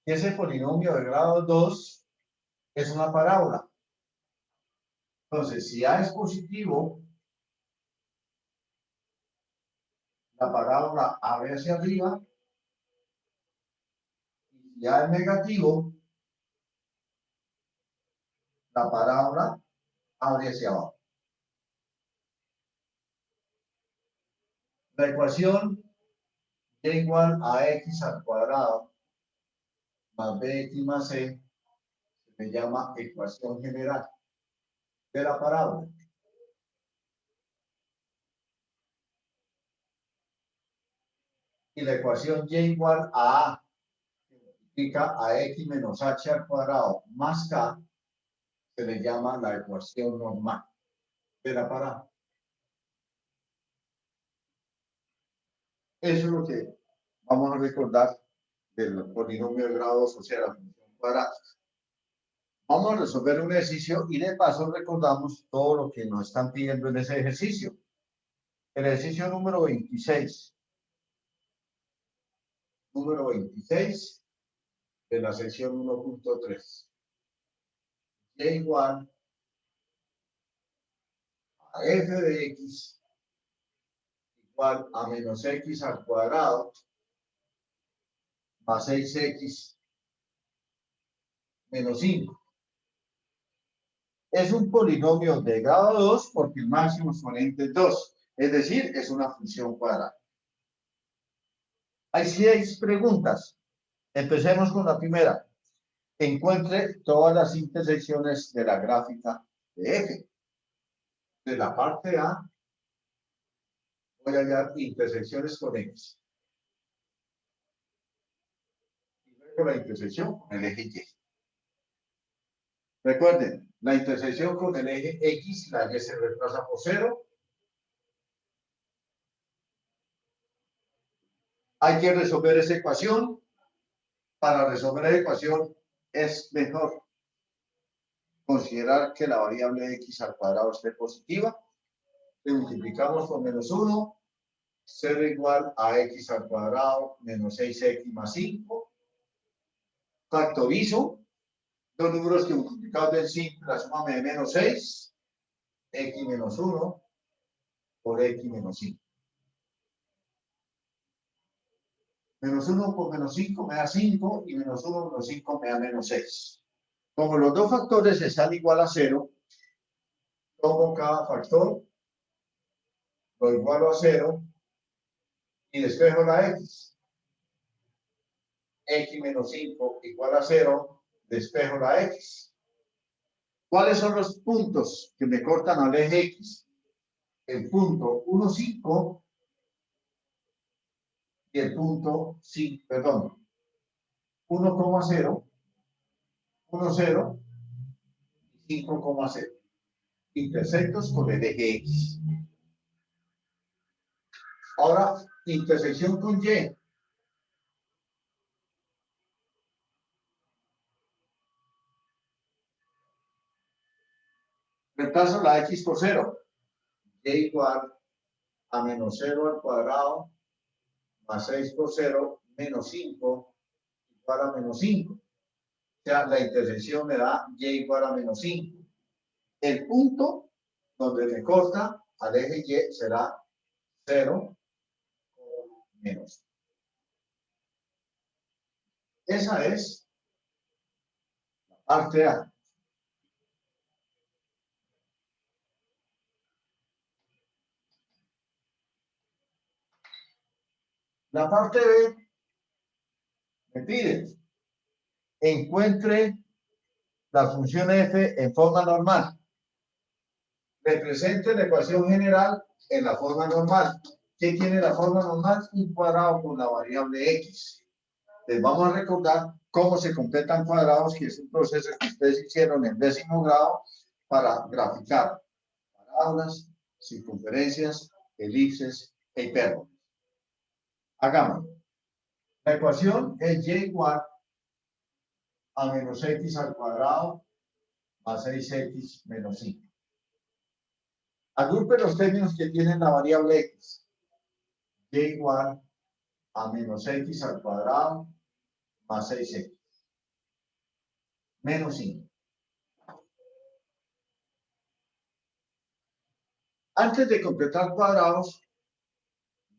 que ese polinomio de grado 2 es una parábola. Entonces, si a es positivo, la parábola abre hacia arriba. Y si a es negativo, la parábola abre hacia abajo. La ecuación y igual a x al cuadrado más bx más c se le llama ecuación general de la parábola. Y la ecuación y igual a a, que multiplica a x menos h al cuadrado más k, se le llama la ecuación normal de la parábola. Eso es lo que vamos a recordar del polinomio de grado 2, o sea, la función cuadrada. Vamos a resolver un ejercicio y de paso recordamos todo lo que nos están pidiendo en ese ejercicio. El ejercicio número 26. Número 26 de la sección 1.3. Y igual a f de x igual a menos x al cuadrado más 6x menos 5. Es un polinomio de grado 2 porque el máximo exponente es 2. Es decir, es una función cuadrada. Hay 6 preguntas. Empecemos con la primera. Encuentre todas las intersecciones de la gráfica de f. De la parte A voy a hallar intersecciones con x. Y luego la intersección con el eje y. Recuerden, la intersección con el eje x, la y se reemplaza por 0. Hay que resolver esa ecuación. Para resolver la ecuación es mejor considerar que la variable x al cuadrado esté positiva. Le multiplicamos por menos 1, 0 igual a x al cuadrado menos 6x más 5. Factorizo los números que multiplicados del 5, la suma de menos 6, x menos 1 por x menos 5. Menos 1 por menos 5 me da 5 y menos 1 menos 5 me da menos 6. Como los dos factores están igual a 0, tomo cada factor, lo igualo a 0 y despejo la x. X menos 5 igual a 0, despejo la x. ¿Cuáles son los puntos que me cortan al eje X? El punto 1, 5 y el punto 5, perdón, 1,0, 1, 0 y 5,0. Intersectos con el eje X. Ahora, intersección con Y. Reemplazo la X por 0. Y igual a menos 0 al cuadrado más 6 por 0 menos 5 igual a menos 5. O sea, la intersección me da Y igual a menos 5. El punto donde me corta al eje Y será 0 o menos. Esa es la parte A. La parte B me pide encuentre la función f en forma normal. Represente la ecuación general en la forma normal. ¿Qué tiene la forma normal? Un cuadrado con la variable x. Les vamos a recordar cómo se completan cuadrados, que es un proceso que ustedes hicieron en 10º grado para graficar parábolas, circunferencias, elipses e hipérbolas. Hagámoslo. La ecuación es y igual a menos x al cuadrado más 6x menos 5. Agrupe los términos que tienen la variable x. Y igual a menos x al cuadrado más 6x menos 5. Antes de completar cuadrados,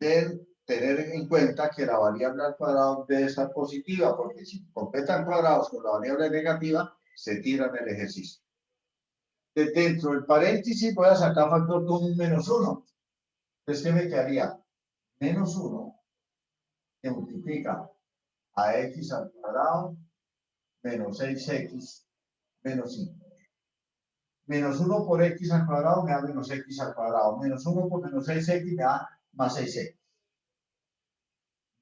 deben tener en cuenta que la variable al cuadrado debe estar positiva, porque si completan cuadrados con la variable negativa, se tiran el ejercicio. Dentro del paréntesis voy a sacar factor común menos 1. Entonces, ¿qué me quedaría? Menos 1 que multiplica a x al cuadrado menos 6x menos 5. Menos 1 por x al cuadrado me da menos x al cuadrado. Menos 1 por menos 6x me da más 6x.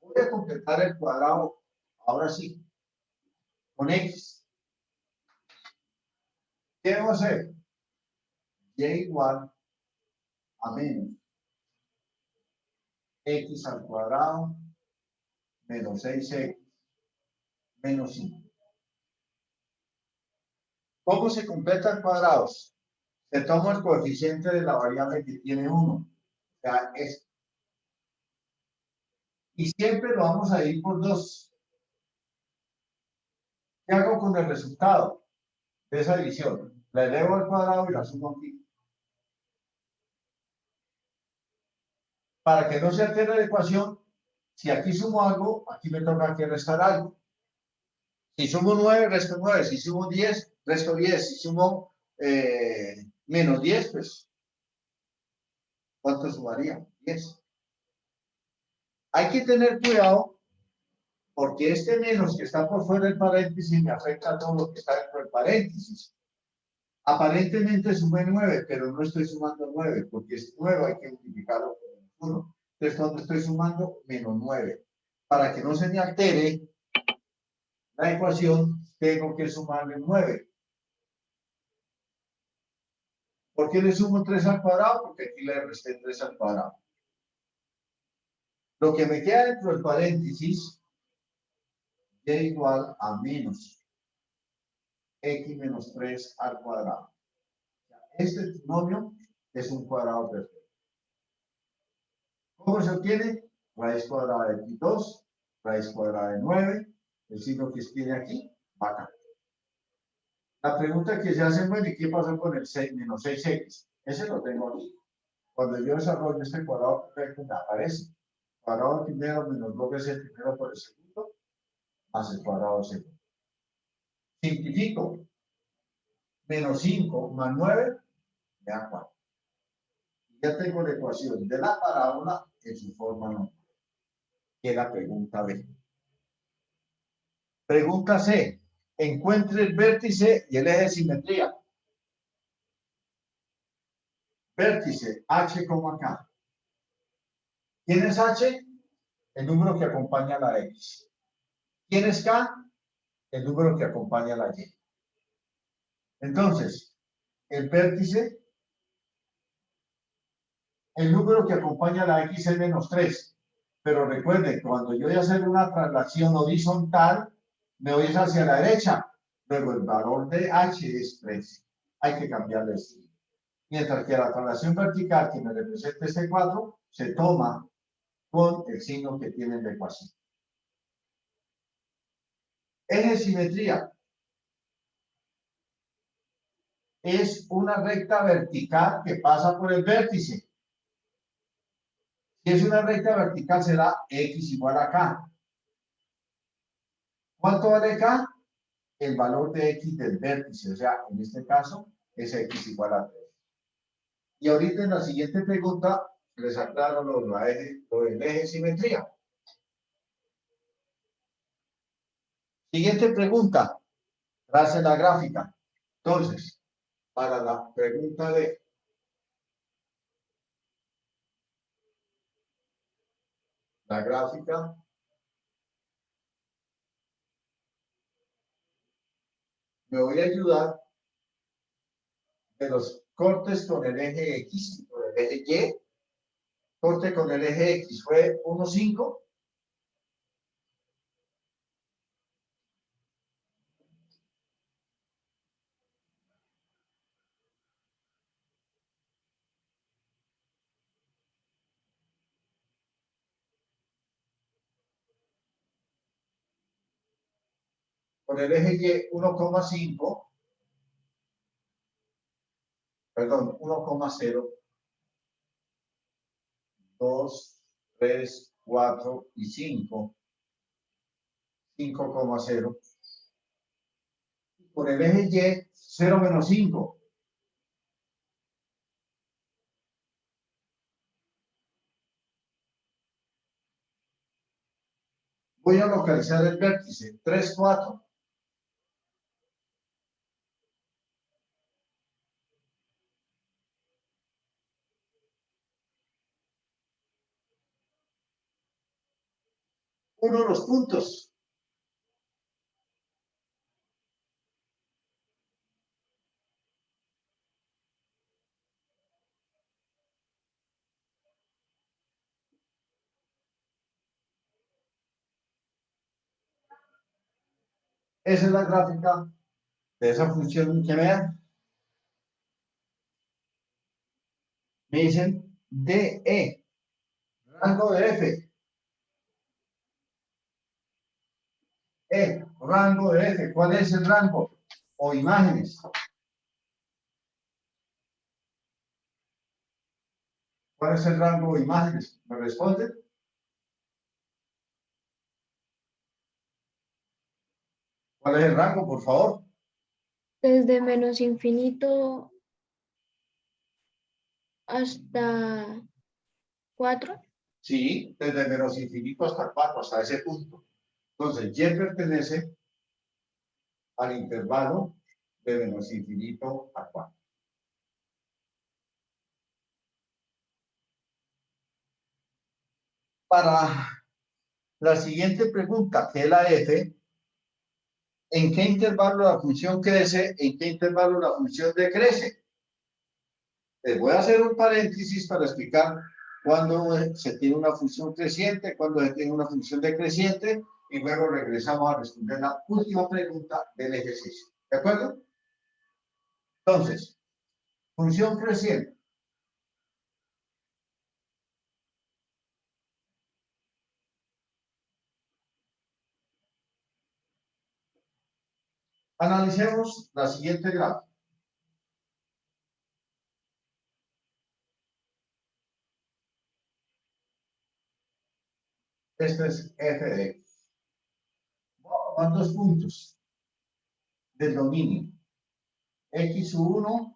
Voy a completar el cuadrado, ahora sí, con x. ¿Qué debo hacer? Y igual a menos x al cuadrado menos 6x menos 5. ¿Cómo se completan cuadrados? Se toma el coeficiente de la variable que tiene 1. O sea, es. Y siempre lo vamos a ir por 2. ¿Qué hago con el resultado de esa división? La elevo al cuadrado y la sumo aquí. Para que no se altere la ecuación, si aquí sumo algo, aquí me toca que restar algo. Si sumo 9, resto 9. Si sumo 10, resto 10. Si sumo menos 10, pues, ¿cuánto sumaría? 10. Hay que tener cuidado porque este menos que está por fuera del paréntesis me afecta a todo lo que está dentro del paréntesis. Aparentemente sumé 9, pero no estoy sumando 9, porque es 9 hay que multiplicarlo por 1. Entonces, cuando estoy sumando menos 9, para que no se me altere la ecuación, tengo que sumarle 9. ¿Por qué le sumo 3 al cuadrado? Porque aquí le resté 3 al cuadrado. Lo que me queda dentro del paréntesis y igual a menos x menos 3 al cuadrado. Este trinomio es un cuadrado perfecto. ¿Cómo se obtiene? Raíz cuadrada de x2, raíz cuadrada de 9, el signo que tiene aquí, va acá. La pregunta que se hace, bueno, ¿y qué pasó con el 6, menos 6x? Ese lo tengo aquí. Cuando yo desarrollo este cuadrado perfecto, me aparece cuadrado del primero menos 2 veces el primero por el segundo, más el cuadrado del segundo. Simplifico. Menos 5 más 9, me da 4. Ya tengo la ecuación de la parábola en su forma normal, que es la pregunta B. Pregunta C. Encuentre el vértice y el eje de simetría. vértice H, K. ¿Quién es H? El número que acompaña a la X. ¿Quién es K? El número que acompaña a la Y. Entonces, el vértice, el número que acompaña a la X es -3. Pero recuerden, cuando yo voy a hacer una traslación horizontal, me voy hacia la derecha. Luego el valor de H es 3. Hay que cambiarle esto. Mientras que la traslación vertical que me representa este 4 se toma con el signo que tiene en la ecuación. Eje simetría es una recta vertical que pasa por el vértice. Si es una recta vertical será X igual a K. ¿Cuánto vale K? El valor de X del vértice, o sea, en este caso es X igual a 3. Y ahorita en la siguiente pregunta les aclaro lo del eje simetría. Siguiente pregunta, trace la gráfica. Entonces, para la pregunta de la gráfica, me voy a ayudar de los cortes con el eje X y con el eje Y. Corte con el eje X fue 1, 5. Con el eje Y 1,5. Perdón, 1,0. 2, 3, 4 y 5. 5,0. Por el eje Y, 0 menos 5. Voy a localizar el vértice, 3, 4. Uno de los puntos. Esa es la gráfica de esa función que vean. Me dicen DE, rango de F. Rango de F. ¿Cuál es el rango? O imágenes. ¿Cuál es el rango o imágenes? ¿Me responden? ¿Cuál es el rango, por favor? Desde menos infinito hasta 4. Sí, desde menos infinito hasta 4, hasta ese punto. Entonces, Y pertenece al intervalo de menos infinito a 4. Para la siguiente pregunta, que es la F, ¿en qué intervalo la función crece? ¿En qué intervalo la función decrece? Les voy a hacer un paréntesis para explicar cuándo se tiene una función creciente, cuándo se tiene una función decreciente, y luego regresamos a responder la última pregunta del ejercicio. ¿De acuerdo? Entonces, función creciente. Analicemos la siguiente gráfica. Este es f de x. Van dos puntos del dominio. X1,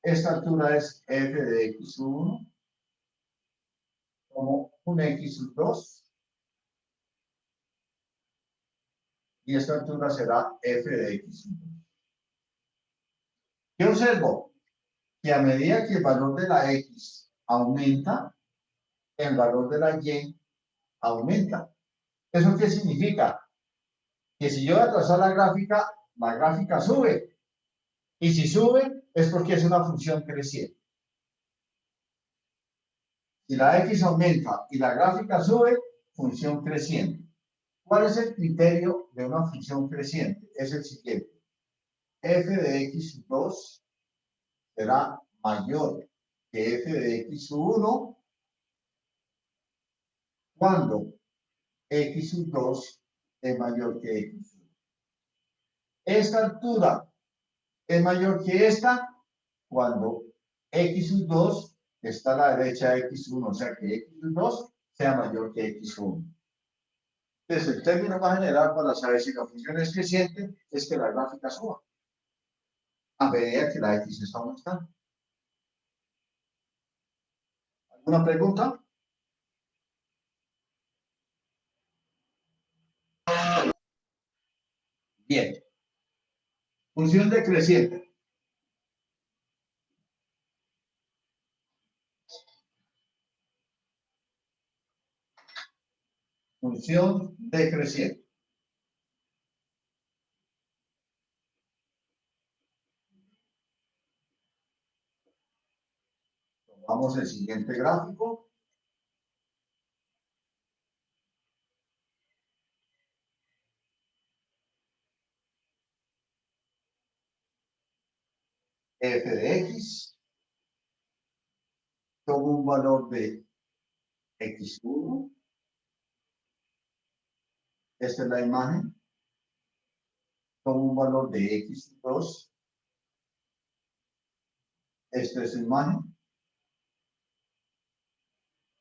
esta altura es f de x1, como un x2, y esta altura será f de x1. ¿Qué observo? que a medida que el valor de la X aumenta, el valor de la Y aumenta. ¿Eso qué significa? Que si yo voy a trazar la gráfica sube. Y si sube, es porque es una función creciente. Si la X aumenta y la gráfica sube, función creciente. ¿Cuál es el criterio de una función creciente? Es el siguiente. F de X2 será mayor que F de X1 cuando X2 es mayor que X1. Esta altura es mayor que esta cuando X2 está a la derecha de X1, o sea que X2 sea mayor que X1. Entonces, el término más general para saber si la función es creciente es que la gráfica suba a medida que la X está aumentando. ¿Alguna pregunta? Bien. Función decreciente. Función decreciente. Tomamos el siguiente gráfico. F de X. Tomo un valor de X1. Esta es la imagen. Tomo un valor de X2. Esta es la imagen.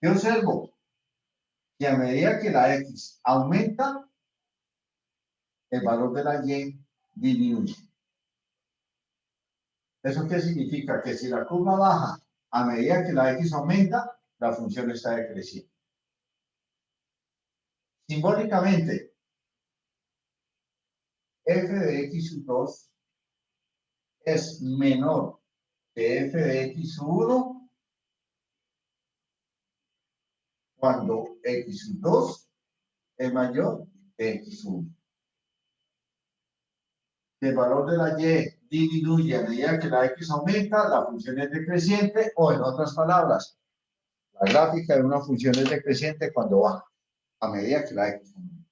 Yo observo que a medida que la X aumenta, el valor de la Y disminuye. ¿Eso qué significa? Que si la curva baja a medida que la X aumenta, la función está decreciendo. Simbólicamente, F de X2 es menor que F de X1 cuando X2 es mayor que X1. Si el valor de la Y disminuye a medida que la X aumenta, la función es decreciente, o en otras palabras, la gráfica de una función es decreciente cuando baja a medida que la X aumenta.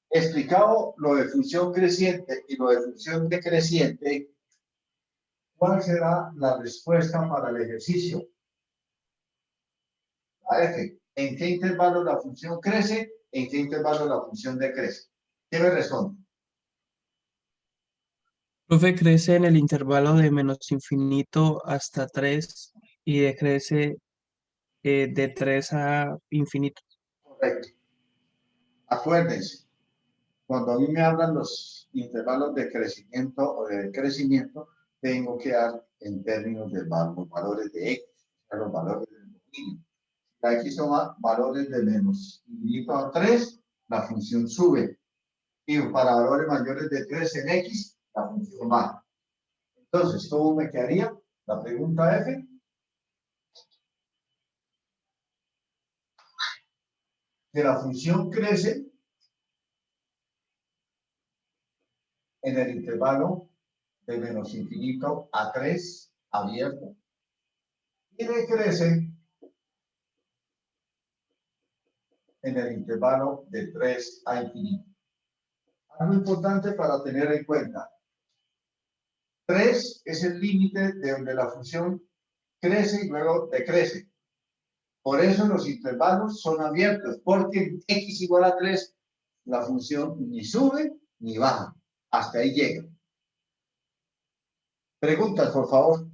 Explicado lo de función creciente y lo de función decreciente, ¿cuál será la respuesta para el ejercicio? La F. ¿En qué intervalo la función crece? ¿En qué intervalo la función decrece? ¿Qué me responde? Profe, crece en el intervalo de menos infinito hasta 3 y decrece de 3 a infinito. Correcto. Acuérdense, cuando a mí me hablan los intervalos de crecimiento o de decrecimiento, tengo que dar en términos de los valores de X, o sea, los valores del dominio. Si X son valores de menos infinito a 3, la función sube. Y para valores mayores de 3 en X, la función baja. Entonces, ¿cómo me quedaría la pregunta F? Que la función crece en el intervalo de menos infinito a 3 abierto y decrece en el intervalo de 3 a infinito. Algo importante para tener en cuenta. 3 es el límite de donde la función crece y luego decrece. Por eso los intervalos son abiertos, porque en X igual a 3 la función ni sube ni baja. Hasta ahí llega. Preguntas, por favor.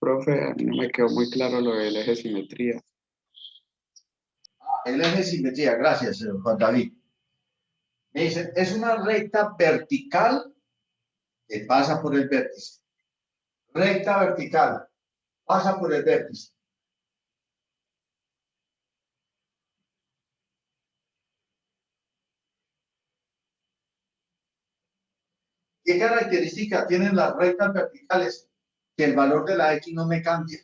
Profe, a mí no me quedó muy claro lo del eje de simetría. El eje de simetría, gracias, Juan David. Me dicen, es una recta vertical que pasa por el vértice. Recta vertical, pasa por el vértice. ¿Qué característica tienen las rectas verticales? Que el valor de la X no me cambie.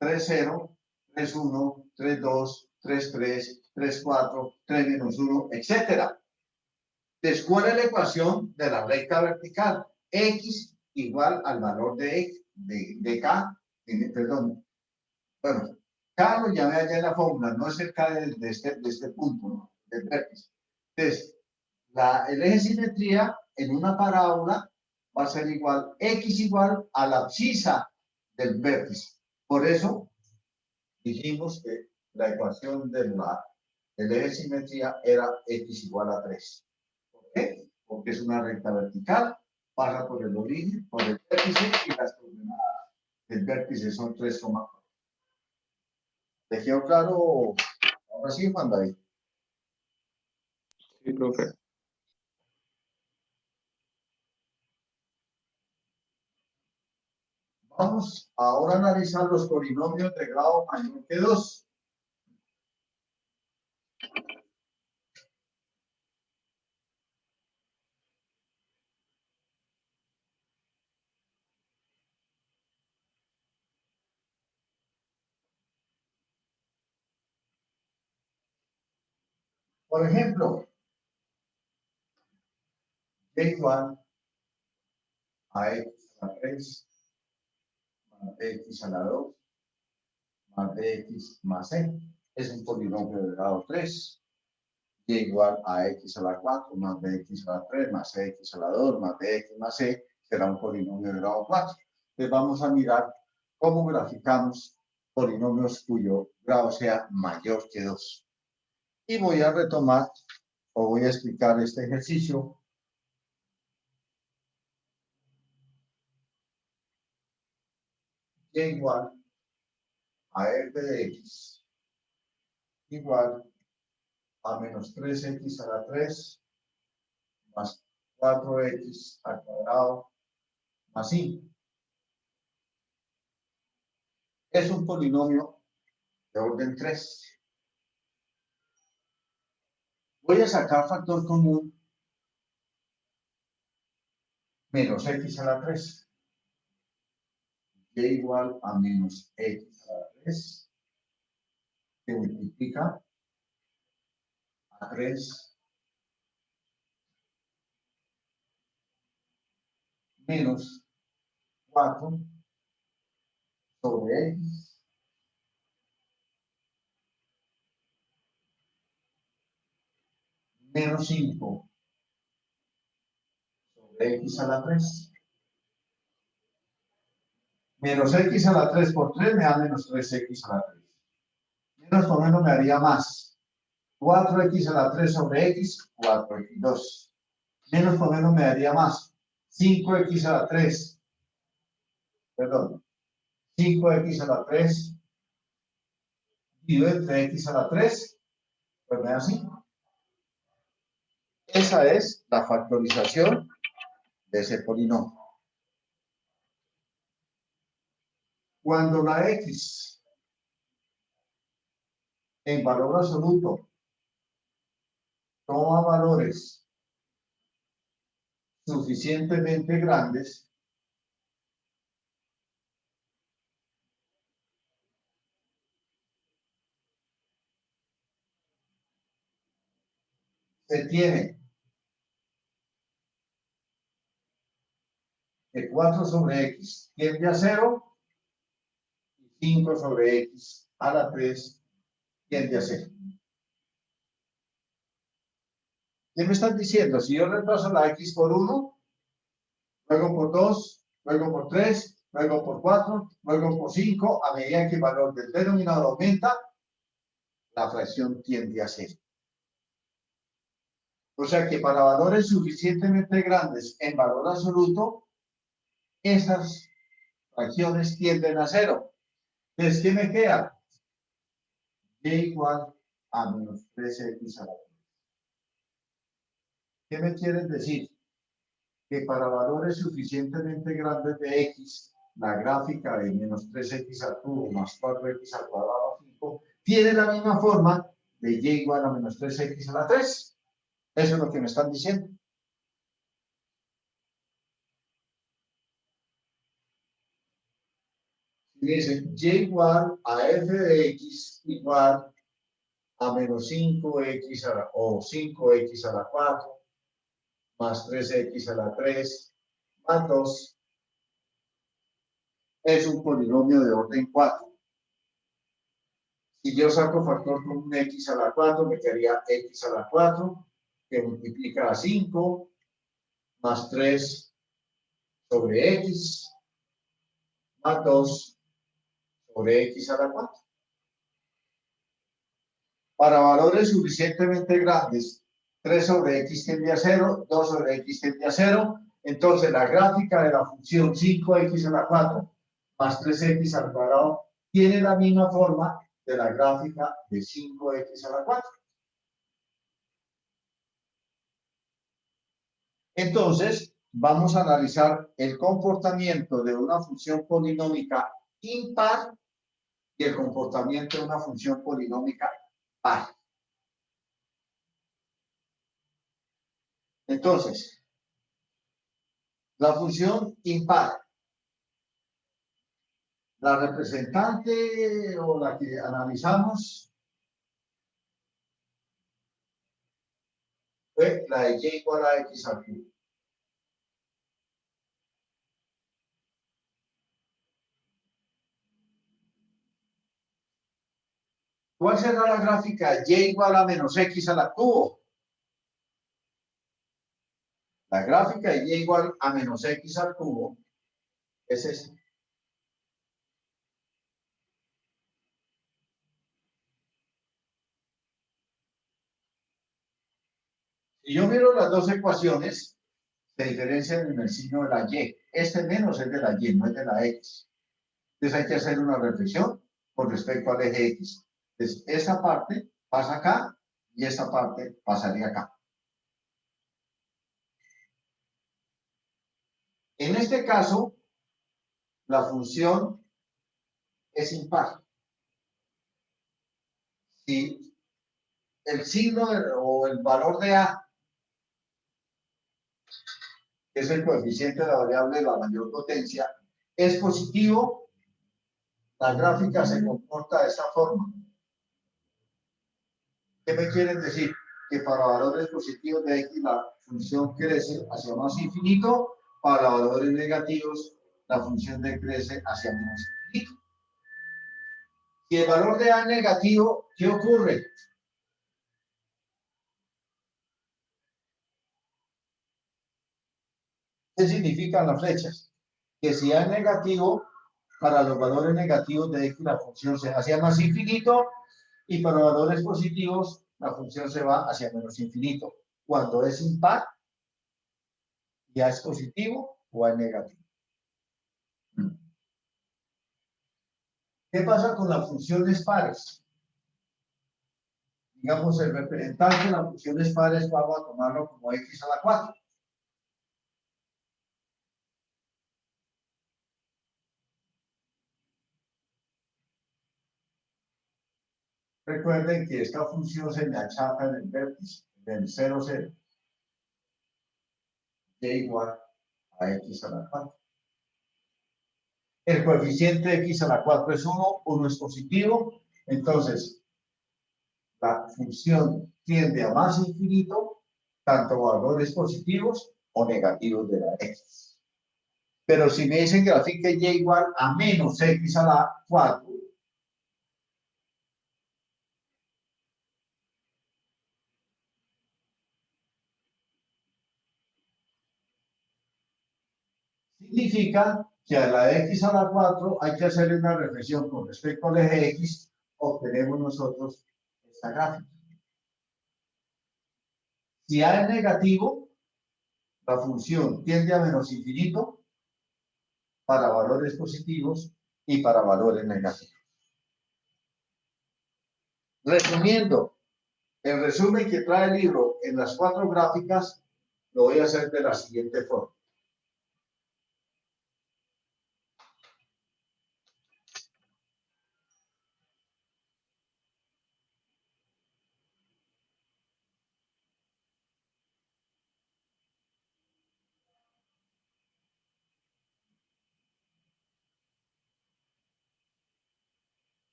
3,0, 3,1, 3,2, 3,3, 3,4, 3-1, etcétera. Entonces, ¿cuál es la ecuación de la recta vertical? X igual al valor de K, perdón. Bueno, K lo llamé allá en la fórmula, no es el K de este punto, ¿no? Del vértice. Entonces, el eje de simetría en una parábola va a ser igual, X igual a la abscisa del vértice. Por eso dijimos que la ecuación del eje de simetría era X igual a 3. ¿Por qué? Porque es una recta vertical, pasa por el origen, por el vértice y las coordenadas del vértice son 3,4. ¿Te quedó claro? Ahora sí, Juan David. Sí, profe. Vamos ahora a analizar los polinomios de grado mayor que 2. Por ejemplo, y igual a x a la 3 más x a la 2 más bx más c. Es un polinomio de grado 3. Y igual a x a la 4 más bx a la 3 más x a la 2 más bx más c será un polinomio de grado 4. Entonces vamos a mirar cómo graficamos polinomios cuyo grado sea mayor que 2. Y voy a retomar o voy a explicar este ejercicio. Y igual a f de x igual a menos 3x a la 3 más 4x al cuadrado más 5. Es un polinomio de orden 3. Voy a sacar factor común menos x a la 3. Y igual a menos x a la 3 que multiplica a 3 menos 4 sobre x menos 5 sobre x a la 3. Menos x a la 3 por 3 me da menos 3x a la 3. Menos por menos me daría más. 4x a la 3 sobre x, 4x2. Menos por menos me daría más. 5x a la 3. Perdón. 5x a la 3 dividido entre x a la 3, pues me da 5. Esa es la factorización de ese polinomio. Cuando la x en valor absoluto toma valores suficientemente grandes, se tiene que 4 sobre x tiende a 0 y 5 sobre x a la 3 tiende a 0. ¿Qué me están diciendo? Si yo reemplazo la x por 1, luego por 2, luego por 3, luego por 4, luego por 5, a medida que el valor del denominador aumenta, la fracción tiende a 0. O sea que para valores suficientemente grandes en valor absoluto, esas fracciones tienden a 0. Entonces, ¿qué me queda? Y igual a menos 3x a la 3. ¿Qué me quieren decir? Que para valores suficientemente grandes de x, la gráfica de menos 3x al cubo más 4x al cuadrado más 5 tiene la misma forma de y igual a menos 3x a la 3. Eso es lo que me están diciendo. Y dicen y igual a f de x igual a menos 5x o 5x a la 4 más 3x a la 3 más 2 es un polinomio de orden 4. Si yo saco factor con un x a la 4, me quedaría x a la 4, que multiplica a 5, más 3 sobre x, más 2 sobre x a la 4. Para valores suficientemente grandes, 3 sobre x tiende a 0, 2 sobre x tiende a 0, entonces la gráfica de la función 5x a la 4 más 3x al cuadrado tiene la misma forma de la gráfica de 5x a la 4. Entonces, vamos a analizar el comportamiento de una función polinómica impar y el comportamiento de una función polinómica par. Entonces, la función impar, la representante o la que analizamos fue la de y igual a x al cubo. ¿Cuál será la gráfica de y igual a menos x a la cubo? La gráfica de y igual a menos x al cubo es esta. Si yo miro las dos ecuaciones, se diferencian en el signo de la y. Este menos es de la y, no es de la x. Entonces hay que hacer una reflexión con respecto al eje x. Entonces, esta parte pasa acá y esta parte pasaría acá. En este caso, la función es impar. Si el signo o el valor de a, que es el coeficiente de la variable de la mayor potencia, es positivo, la gráfica se comporta de esta forma. ¿Qué me quieren decir? Que para valores positivos de x la función crece hacia más infinito, para valores negativos la función decrece hacia menos infinito. Si el valor de a es negativo, ¿qué ocurre? ¿Qué significan las flechas? Que si a es negativo, para los valores negativos de x la función se hacia más infinito y para valores positivos la función se va hacia menos infinito. Cuando es impar, ya es positivo o es negativo. ¿Qué pasa con las funciones pares? Digamos, el representante de las funciones pares vamos a tomarlo como x a la 4. Recuerden que esta función se me achata en el vértice del 0, 0. Y igual a x a la 4. El coeficiente de x a la 4 es 1, 1 es positivo, entonces la función tiende a más infinito, tanto valores positivos o negativos de la x. Pero si me dicen grafique y igual a menos x a la 4, significa que a la x a la 4 hay que hacer una reflexión con respecto al eje x, obtenemos nosotros esta gráfica. Si a es negativo, la función tiende a menos infinito para valores positivos y para valores negativos. Resumiendo, el resumen que trae el libro en las 4 gráficas lo voy a hacer de la siguiente forma.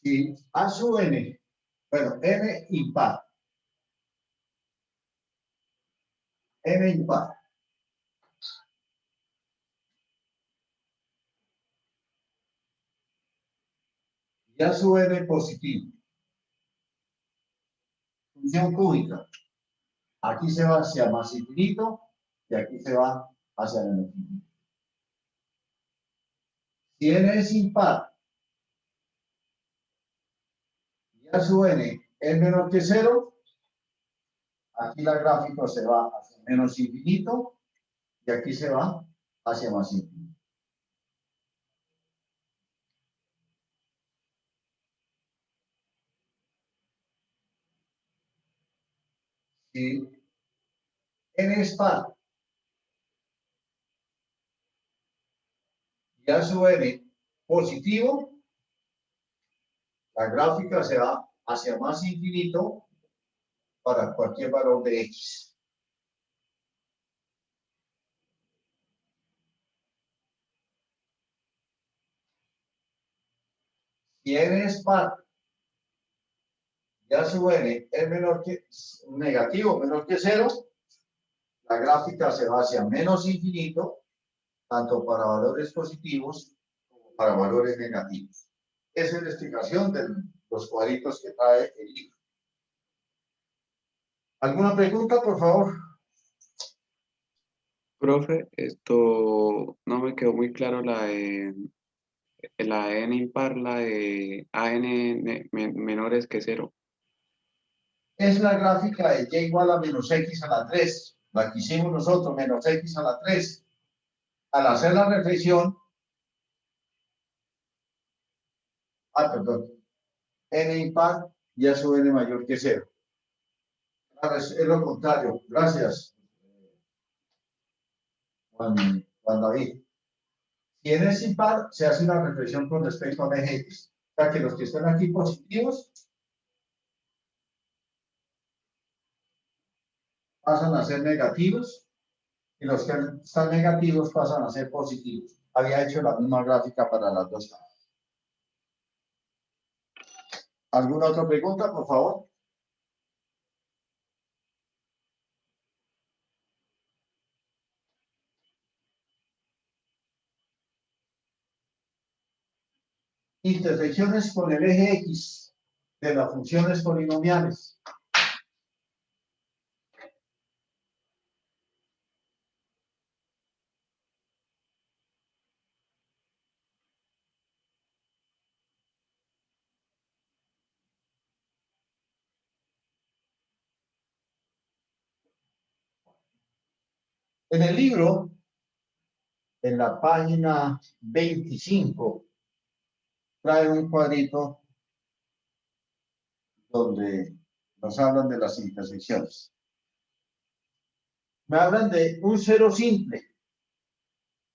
Si A sub n, bueno, n impar. N impar. Y A sub n positivo. Función cúbica. Aquí se va hacia más infinito y aquí se va hacia menos infinito. Si n es impar y A sub n es menor que 0, aquí la gráfica se va hacia menos infinito y aquí se va hacia más infinito. Si n es par y A sub n positivo, la gráfica se va hacia más infinito para cualquier valor de x. Si n es par y A sub n es menor que negativo, menor que 0, la gráfica se va hacia menos infinito, tanto para valores positivos como para valores negativos. Esa es la explicación de los cuadritos que trae el libro. ¿Alguna pregunta, por favor? Profe, esto no me quedó muy claro la de n impar, la de menores que 0. Es la gráfica de y igual a menos x a la 3. La que hicimos nosotros, menos x a la 3. Al hacer la reflexión, perdón, n impar y A sub n mayor que 0. Claro, es lo contrario. Gracias, Juan David. Si n es impar, se hace una reflexión con respecto al eje x. O sea que los que están aquí positivos pasan a ser negativos y los que están negativos pasan a ser positivos. Había hecho la misma gráfica para las dos caras. ¿Alguna otra pregunta, por favor? Intersecciones con el eje x de las funciones polinomiales. En el libro, en la página 25, trae un cuadrito donde nos hablan de las intersecciones. Me hablan de un cero simple.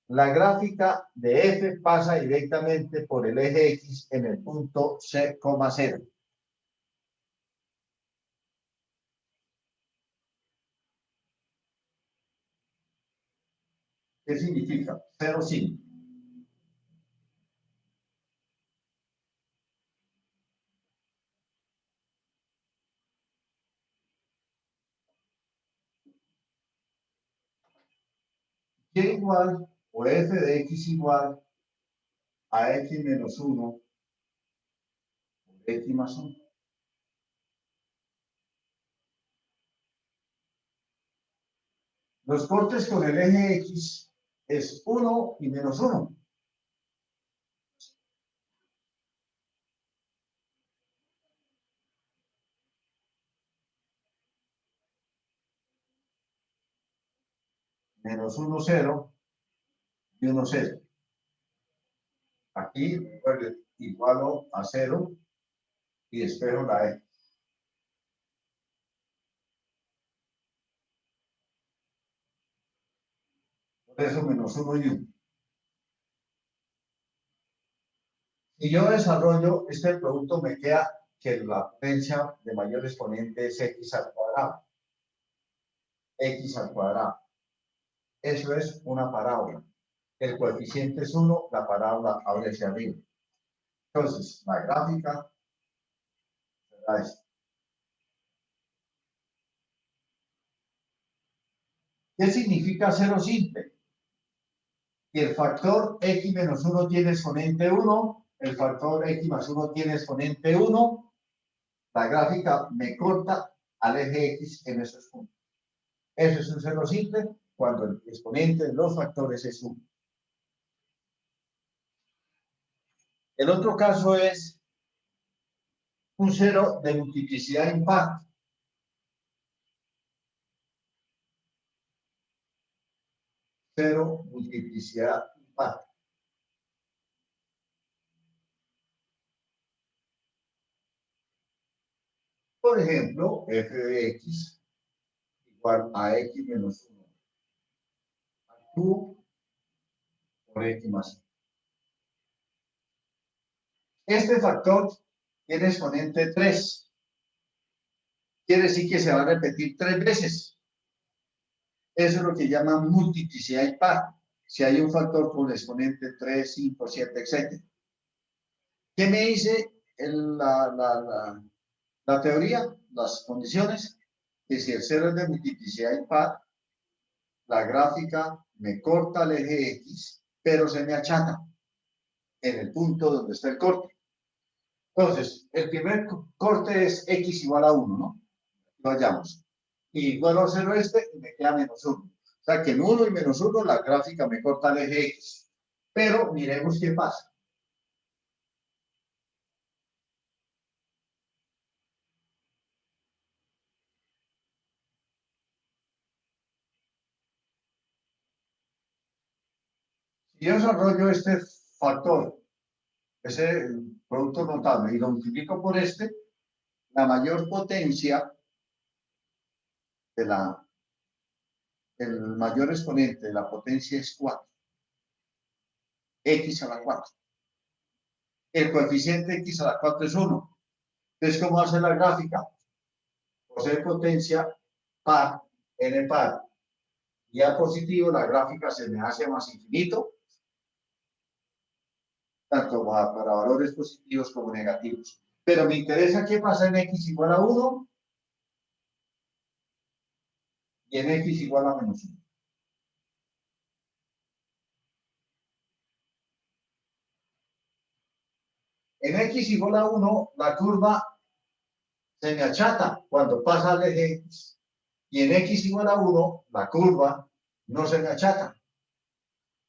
La gráfica de f pasa directamente por el eje x en el punto c, 0. ¿Qué significa? Cero simple. Y igual, o f de x igual a x menos 1 por x más 1. Los cortes con el eje x es 1 y menos 1. Menos 1, 0 y 1, 0. Aquí pues, igualo a 0 y despejo la e. Por eso menos 1 y 1. Si yo desarrollo este producto, me queda que la potencia de mayor exponente es x al cuadrado. X al cuadrado. Eso es una parábola. El coeficiente es 1, la parábola abre hacia arriba. Entonces, la gráfica Verá esto. ¿Qué significa cero simple? Que el factor x menos 1 tiene exponente 1, el factor x más 1 tiene exponente 1, la gráfica me corta al eje x en esos puntos. Eso es un cero simple cuando el exponente de los factores es 1. El otro caso es un cero de multiplicidad impar. Cero multiplicidad impar. Por ejemplo, f de x igual a x menos 1 al cubo por x más 1. Este factor tiene exponente 3. Quiere decir que se va a repetir 3 veces. Eso es lo que llaman multiplicidad impar. Si hay un factor con exponente 3, 5, 7, etc. ¿Qué me dice la teoría? Las condiciones. Que si el cero es de multiplicidad impar, la gráfica me corta el eje X, pero se me achata en el punto donde está el corte. Entonces, el primer corte es X igual a 1, ¿no? Lo hallamos. Y igual a 0 y me queda menos 1. O sea que en 1 y menos 1 la gráfica me corta el eje X. Pero miremos qué pasa. Si yo desarrollo este factor, ese producto notable, y lo multiplico por este, la mayor potencia el mayor exponente de la potencia es 4. X a la 4. El coeficiente X a la 4 es 1. Entonces, ¿cómo hace la gráfica? Posee potencia par, n par. Y a positivo, la gráfica se me hace más infinito, tanto para valores positivos como negativos. Pero me interesa qué pasa en X igual a 1 y en X igual a menos 1. En X igual a 1, la curva se me achata cuando pasa al eje X. Y en X igual a 1, la curva no se me achata.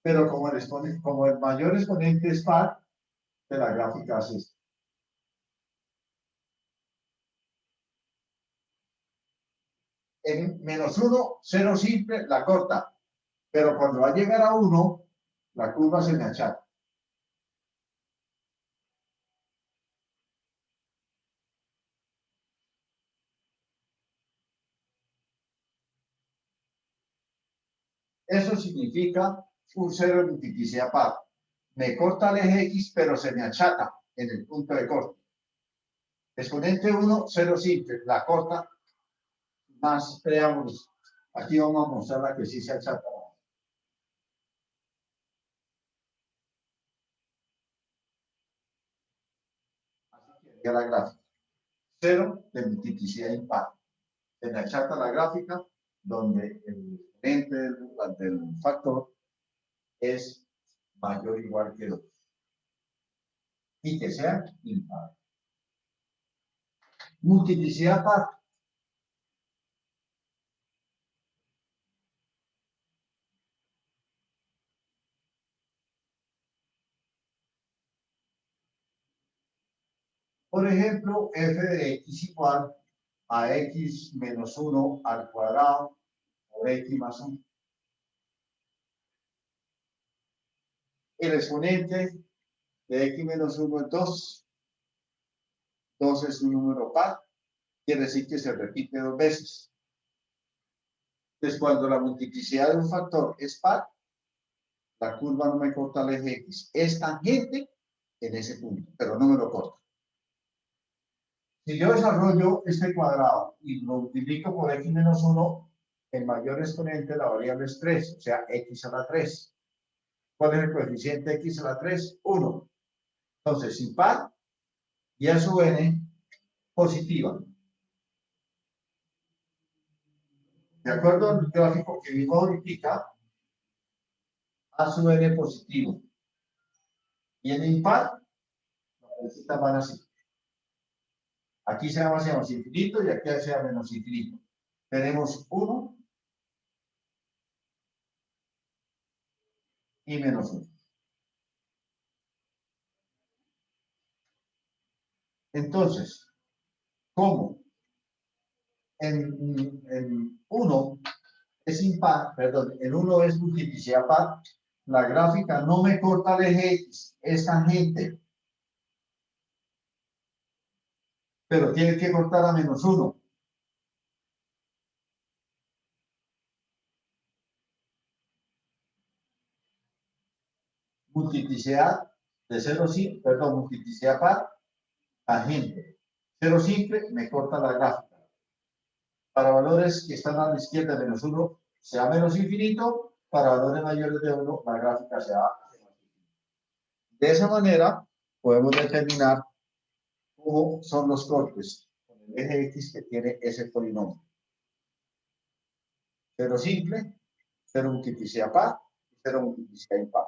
Pero como el mayor exponente es par, de la gráfica hace esto. En menos 1, 0 simple, la corta. Pero cuando va a llegar a 1, la curva se me achata. Eso significa un cero de multiplicidad par. Me corta el eje X, pero se me achata en el punto de corte. Exponente 1, 0 simple, la corta más preámbulos. Aquí vamos a mostrar la que sí se achata. Así que la gráfica. 0 de multiplicidad impar. Se me achata la gráfica donde el exponente del factor es mayor o igual que 2. Y que sea impar. Multiplicidad par. Por ejemplo, f de x igual a x menos 1 al cuadrado por x más 1. El exponente de x menos 1 es 2. 2 es un número par. Quiere decir que se repite 2 veces. Entonces, cuando la multiplicidad de un factor es par, la curva no me corta el eje x. Es tangente en ese punto, pero no me lo corta. Si yo desarrollo este cuadrado y lo multiplico por x menos 1, el mayor exponente de la variable es 3, o sea, x a la 3. ¿Cuál es el coeficiente x a la 3? 1. Entonces, impar y a su n positiva. De acuerdo al gráfico que vimos ahorita, A sub n positivo. Y en impar, las flechas van así. Aquí se llama hacia más infinito y aquí hacia menos infinito. Tenemos 1 y menos 1. Entonces, ¿cómo? En 1 es impar, perdón, en 1 es multiplicidad par, la gráfica no me corta el eje X, es tangente. Pero tiene que cortar a menos 1. Multiplicidad de 0 simple, perdón, multiplicidad par, tangente. 0 simple me corta la gráfica. Para valores que están a la izquierda de menos 1, sea menos infinito. Para valores mayores de 1, la gráfica sea menos infinito. De esa manera, podemos determinar cómo son los cortes con el eje X que tiene ese polinomio. 0 simple, 0 multiplicidad par y 0 multiplicidad impar.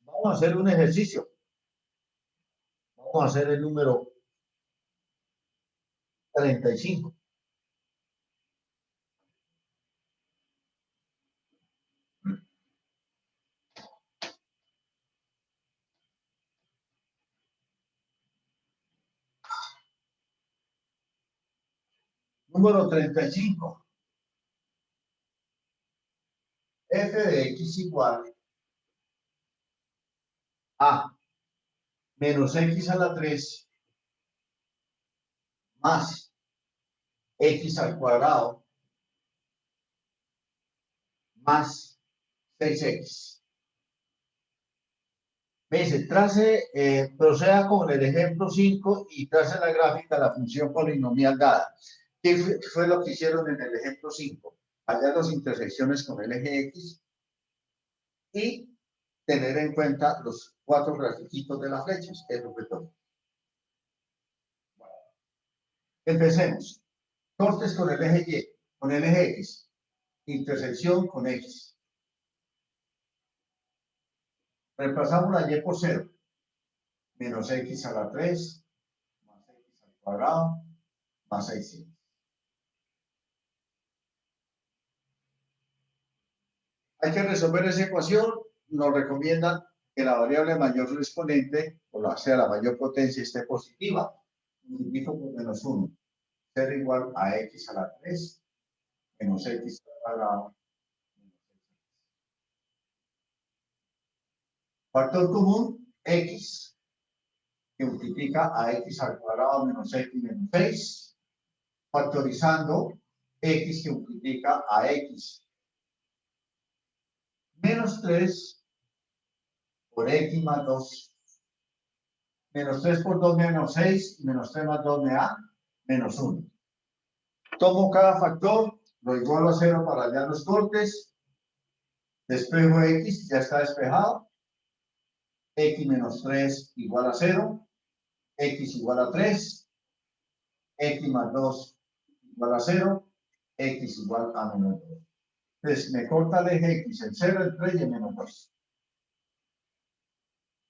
Vamos a hacer un ejercicio. Vamos a hacer el número 35. Número 35. F de X igual a menos X a la 3 más X al cuadrado más 6X. Me dice, proceda con el ejemplo 5 y trace la gráfica la función polinomial dada. ¿Qué fue lo que hicieron en el ejemplo 5? Hallar las intersecciones con el eje X y tener en cuenta los 4 grafiquitos de las flechas. Eso fue todo. Bueno, empecemos. Cortes con el eje Y, con el eje X. Intersección con X. Reemplazamos la Y por 0. Menos X a la 3 más X al cuadrado más 6X. Hay que resolver esa ecuación. Nos recomiendan que la variable mayor exponente, o sea, la mayor potencia, esté positiva. Multiplico por menos 1. 0 igual a X a la 3 menos X al cuadrado. Factor común, X, que multiplica a X al cuadrado menos X menos 6. Factorizando, X que multiplica a X menos 3 por X más 2. Menos 3 por 2 menos 6. Menos 3 más 2 me da menos 1. Tomo cada factor, lo igualo a 0 para hallar los cortes. Despejo X, ya está despejado. X menos 3 igual a 0. X igual a 3. X más 2 igual a 0. X igual a menos 2. Entonces, me corta el eje X, el 0, el 3 y el menos 2.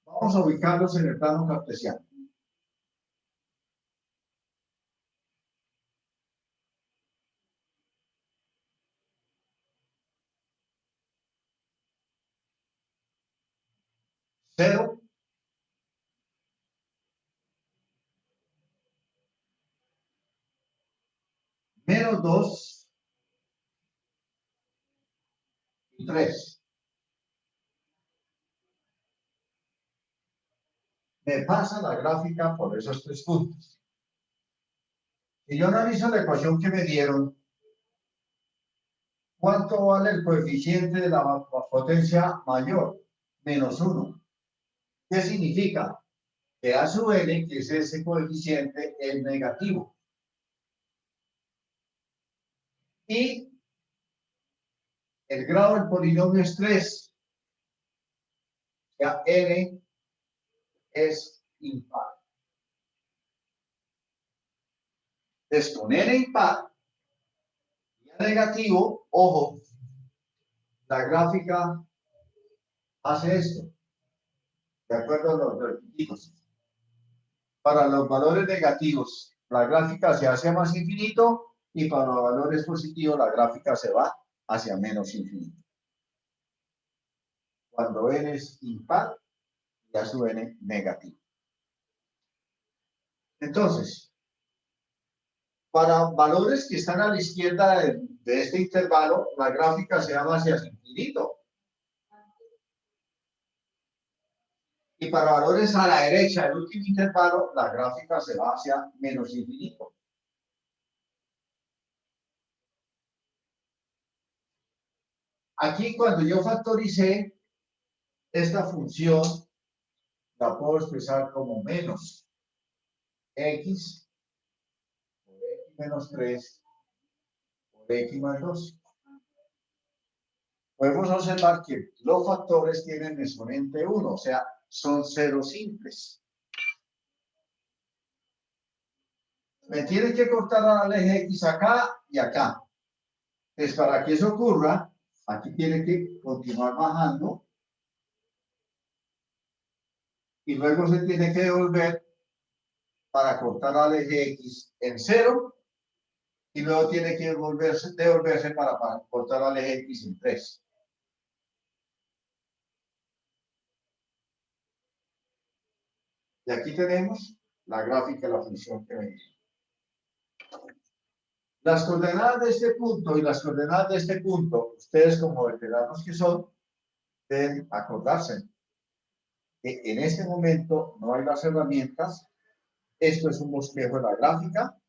Vamos a ubicarlos en el plano cartesiano. Cero, menos 2 y 3. Me pasa la gráfica por esos 3 puntos. Si yo analizo la ecuación que me dieron, ¿cuánto vale el coeficiente de la potencia mayor? Menos 1. ¿Qué significa? Que A sub n, que es ese coeficiente, es negativo. Y el grado del polinomio es 3. O sea, n es impar. Entonces, con n impar y a negativo, ojo, la gráfica hace esto, de acuerdo a los requisitos. Para los valores negativos, la gráfica se hace más infinito y para los valores positivos, la gráfica se va hacia menos infinito. Cuando n es impar y a su n negativo. Entonces, para valores que están a la izquierda de este intervalo, la gráfica se va hacia infinito. Y para valores a la derecha del último intervalo, la gráfica se va hacia menos infinito. Aquí, cuando yo factoricé esta función, la puedo expresar como menos x por x menos 3 por x más 2. Podemos observar que los factores tienen exponente 1, o sea, son ceros simples. Me tiene que cortar al eje x acá y acá. Entonces, para que eso ocurra, aquí tiene que continuar bajando. Y luego se tiene que devolver para cortar al eje x en 0. Y luego tiene que devolverse para cortar al eje x en 3. Y aquí tenemos la gráfica de la función que me dice. Las coordenadas de este punto y las coordenadas de este punto, ustedes como veteranos que son, deben acordarse que en este momento no hay las herramientas. Esto es un bosquejo de la gráfica.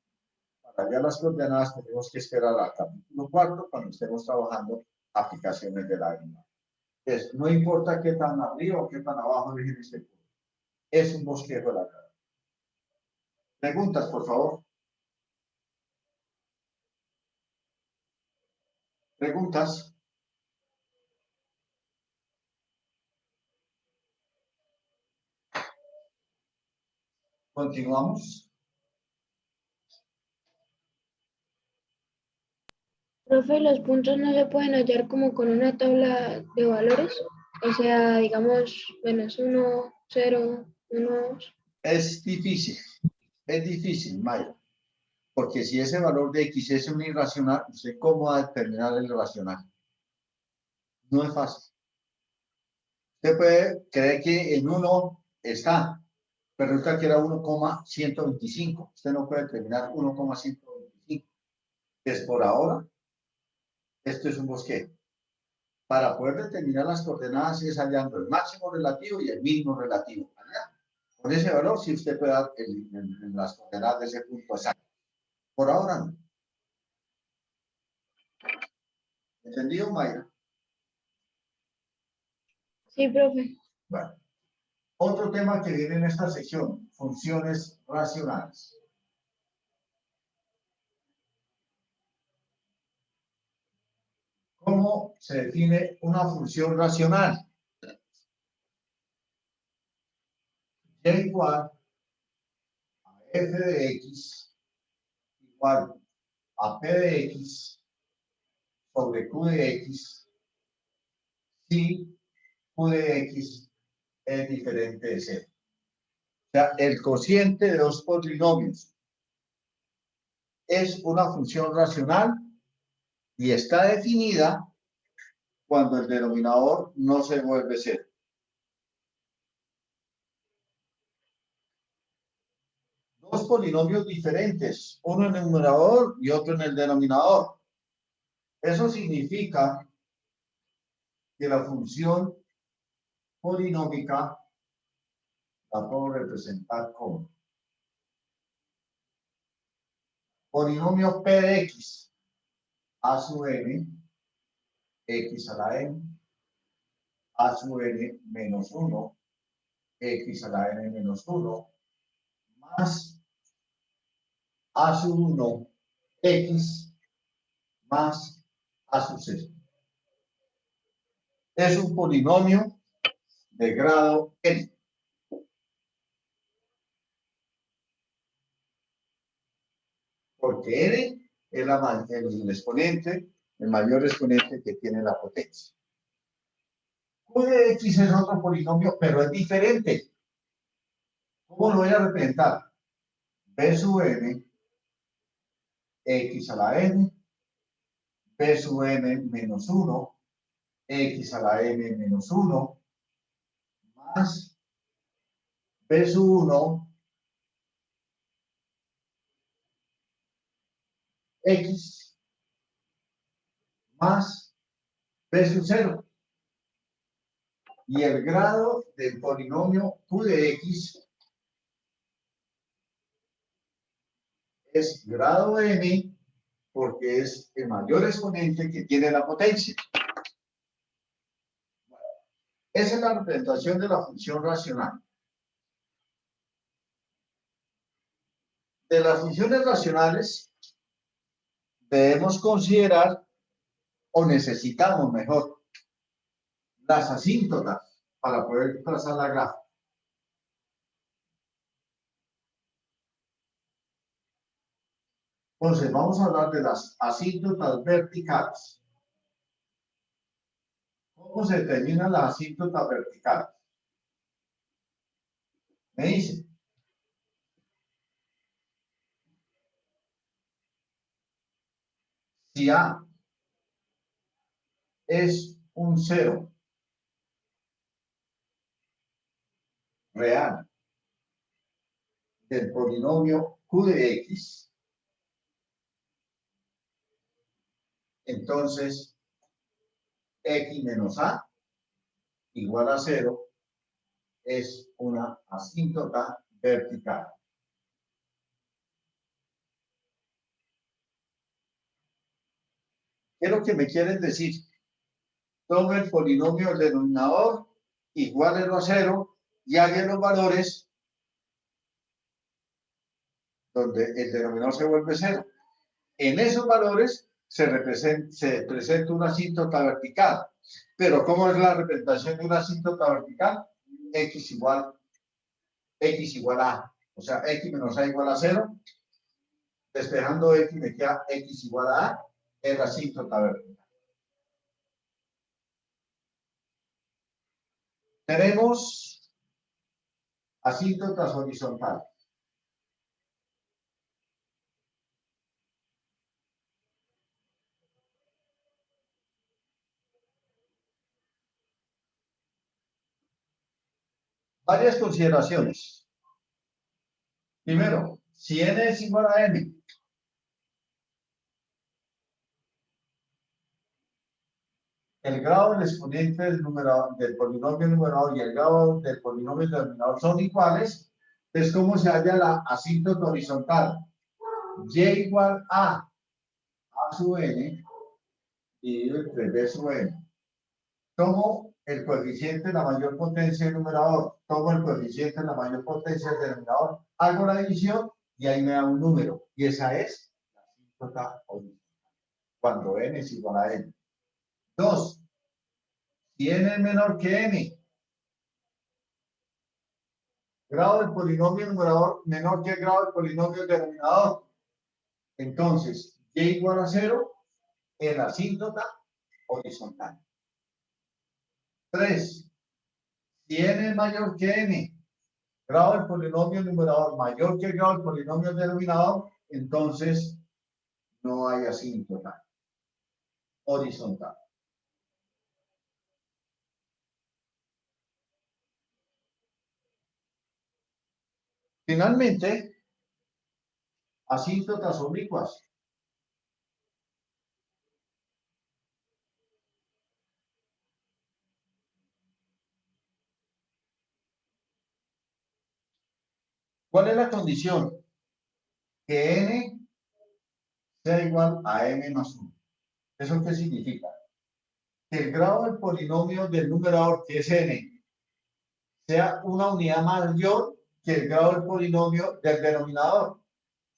Para hallar las coordenadas tenemos que esperar al capítulo 4 cuando estemos trabajando aplicaciones de la misma. Entonces, no importa qué tan arriba o qué tan abajo dejen este punto. Es un bosquejo de la gráfica. Preguntas, por favor. Preguntas. Continuamos. Profe, los puntos no se pueden hallar como con una tabla de valores. O sea, digamos, -1, 0, 1. Es difícil, Mayra. Porque si ese valor de x es un irracional, ¿usted cómo va a determinar el irracional? No es fácil. Usted puede creer que en 1 está, pero resulta que era 1,125. Usted no puede determinar 1,125. Pues por ahora, esto es un bosquejo. Para poder determinar las coordenadas es hallando el máximo relativo y el mínimo relativo. Con ese valor, si usted puede dar las coordenadas de ese punto exacto. Por ahora no. ¿Entendido, Mayra? Sí, profe. Bueno. Otro tema que viene en esta sección, funciones racionales. ¿Cómo se define una función racional? Y igual a f de x igual a p de x sobre q de x si q de x es diferente de 0. O sea, el cociente de dos polinomios es una función racional y está definida cuando el denominador no se vuelve 0. Dos polinomios diferentes, uno en el numerador y otro en el denominador. Eso significa que la función polinómica la puedo representar como polinomio p de x a sub n, x a la n, a sub n menos 1, x a la n menos 1, más a sub 1, x, más a sub 0. Es un polinomio de grado n. porque n es el exponente, el mayor exponente que tiene la potencia. Q de x es otro polinomio, pero es diferente. ¿Cómo lo voy a representar? B sub n, x a la n, b sub n menos 1, x a la n menos 1, más b sub 1, x, más b sub 0. Y el grado del polinomio q de x es grado n, porque es el mayor exponente que tiene la potencia. Esa es la representación de la función racional. De las funciones racionales debemos considerar, o necesitamos mejor, las asíntotas para poder trazar la gráfica. Entonces, vamos a hablar de las asíntotas verticales. ¿Cómo se determinan las asíntotas verticales? Me dice, si A es un cero real del polinomio q de x, entonces x menos a igual a 0 es una asíntota vertical. ¿Qué es lo que me quieren decir? Tome el polinomio del denominador, igualelo a 0 y haga los valores donde el denominador se vuelve 0. En esos valores se presenta una asíntota vertical. Pero ¿cómo es la representación de una asíntota vertical? X igual a. O sea, x menos a igual a 0. Despejando x me queda x igual a es la asíntota vertical. Tenemos asíntotas horizontales. Varias consideraciones. Primero, si n es igual a n, el grado del exponente del polinomio numerador y el grado del polinomio denominador son iguales, es como se halla la asíntota horizontal. Y igual a sub n dividido entre b sub n. Tomo el coeficiente de la mayor potencia del numerador, tomo el coeficiente de la mayor potencia del denominador, hago la división y ahí me da un número. Y esa es la asíntota horizontal, cuando n es igual a n. 2. Si n es menor que n, grado del polinomio numerador menor que el grado del polinomio denominador, entonces y igual a 0 es la asíntota horizontal. 3. Si n es mayor que n, grado del polinomio numerador mayor que el grado del polinomio denominador, entonces no hay asíntota horizontal. Finalmente, asíntotas oblicuas. ¿Cuál es la condición? Que n sea igual a n más 1. ¿Eso qué significa? Que el grado del polinomio del numerador, que es n, sea una unidad mayor que el grado del polinomio del denominador.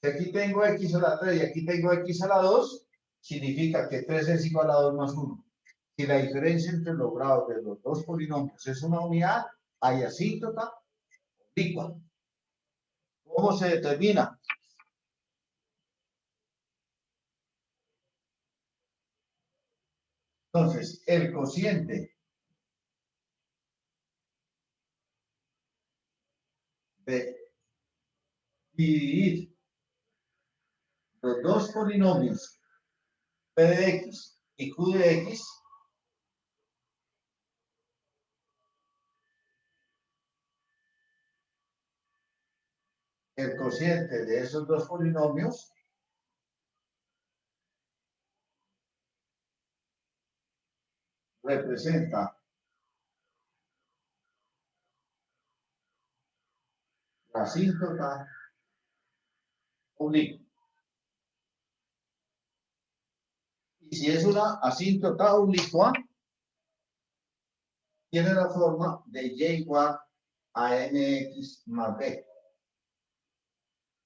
Si aquí tengo x a la 3 y aquí tengo x a la 2, significa que 3 es igual a 2 más 1. Si la diferencia entre los grados de los dos polinomios es una unidad, hay asíntota oblicua. ¿Cómo se determina? Entonces, el cociente de dividir los dos polinomios P de X y Q de X el cociente de esos dos polinomios representa la asíntota oblicua. Y si es una asíntota oblicua, tiene la forma de y igual a mx más b.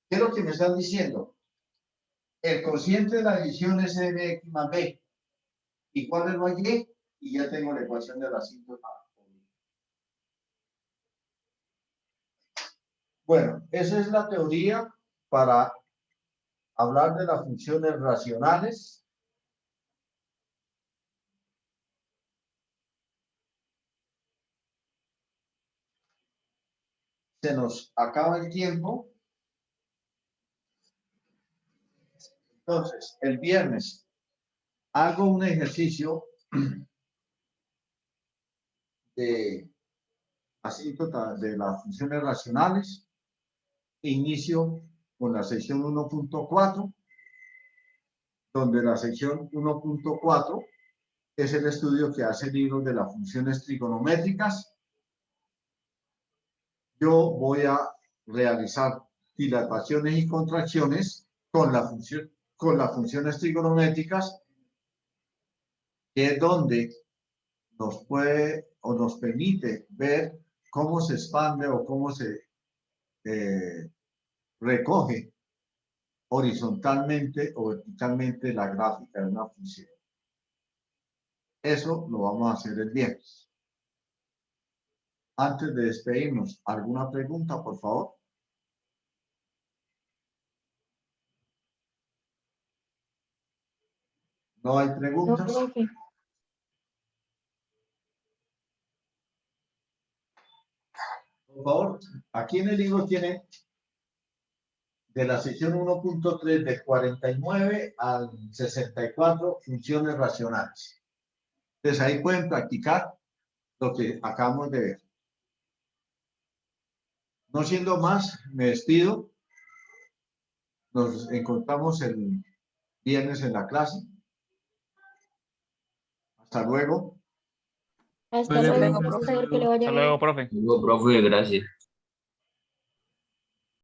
¿Qué es lo que me están diciendo? El cociente de la división es mx más b. ¿Y cuál es la y? Y ya tengo la ecuación de la asíntota oblicua. Bueno, esa es la teoría para hablar de las funciones racionales. Se nos acaba el tiempo. Entonces, el viernes hago un ejercicio de asíntota de las funciones racionales. Inicio con la sección 1.4, donde la sección 1.4 es el estudio que hace el libro de las funciones trigonométricas. Yo voy a realizar dilataciones y contracciones con las funciones trigonométricas, que es donde nos puede o nos permite ver cómo se expande o cómo se recoge horizontalmente o verticalmente la gráfica de una función. Eso lo vamos a hacer el viernes. Antes de despedirnos, ¿alguna pregunta, por favor? ¿No hay No, preguntas? profe. Por favor, aquí en el libro tiene de la sección 1.3 de 49 al 64 funciones racionales. Entonces ahí pueden practicar lo que acabamos de ver. No siendo más, me despido. Nos encontramos el viernes en la clase. Hasta luego. Hasta Vale, luego, profe, hasta profesor, que le luego. vaya Hasta bien. luego, profe. Luego, profe, gracias.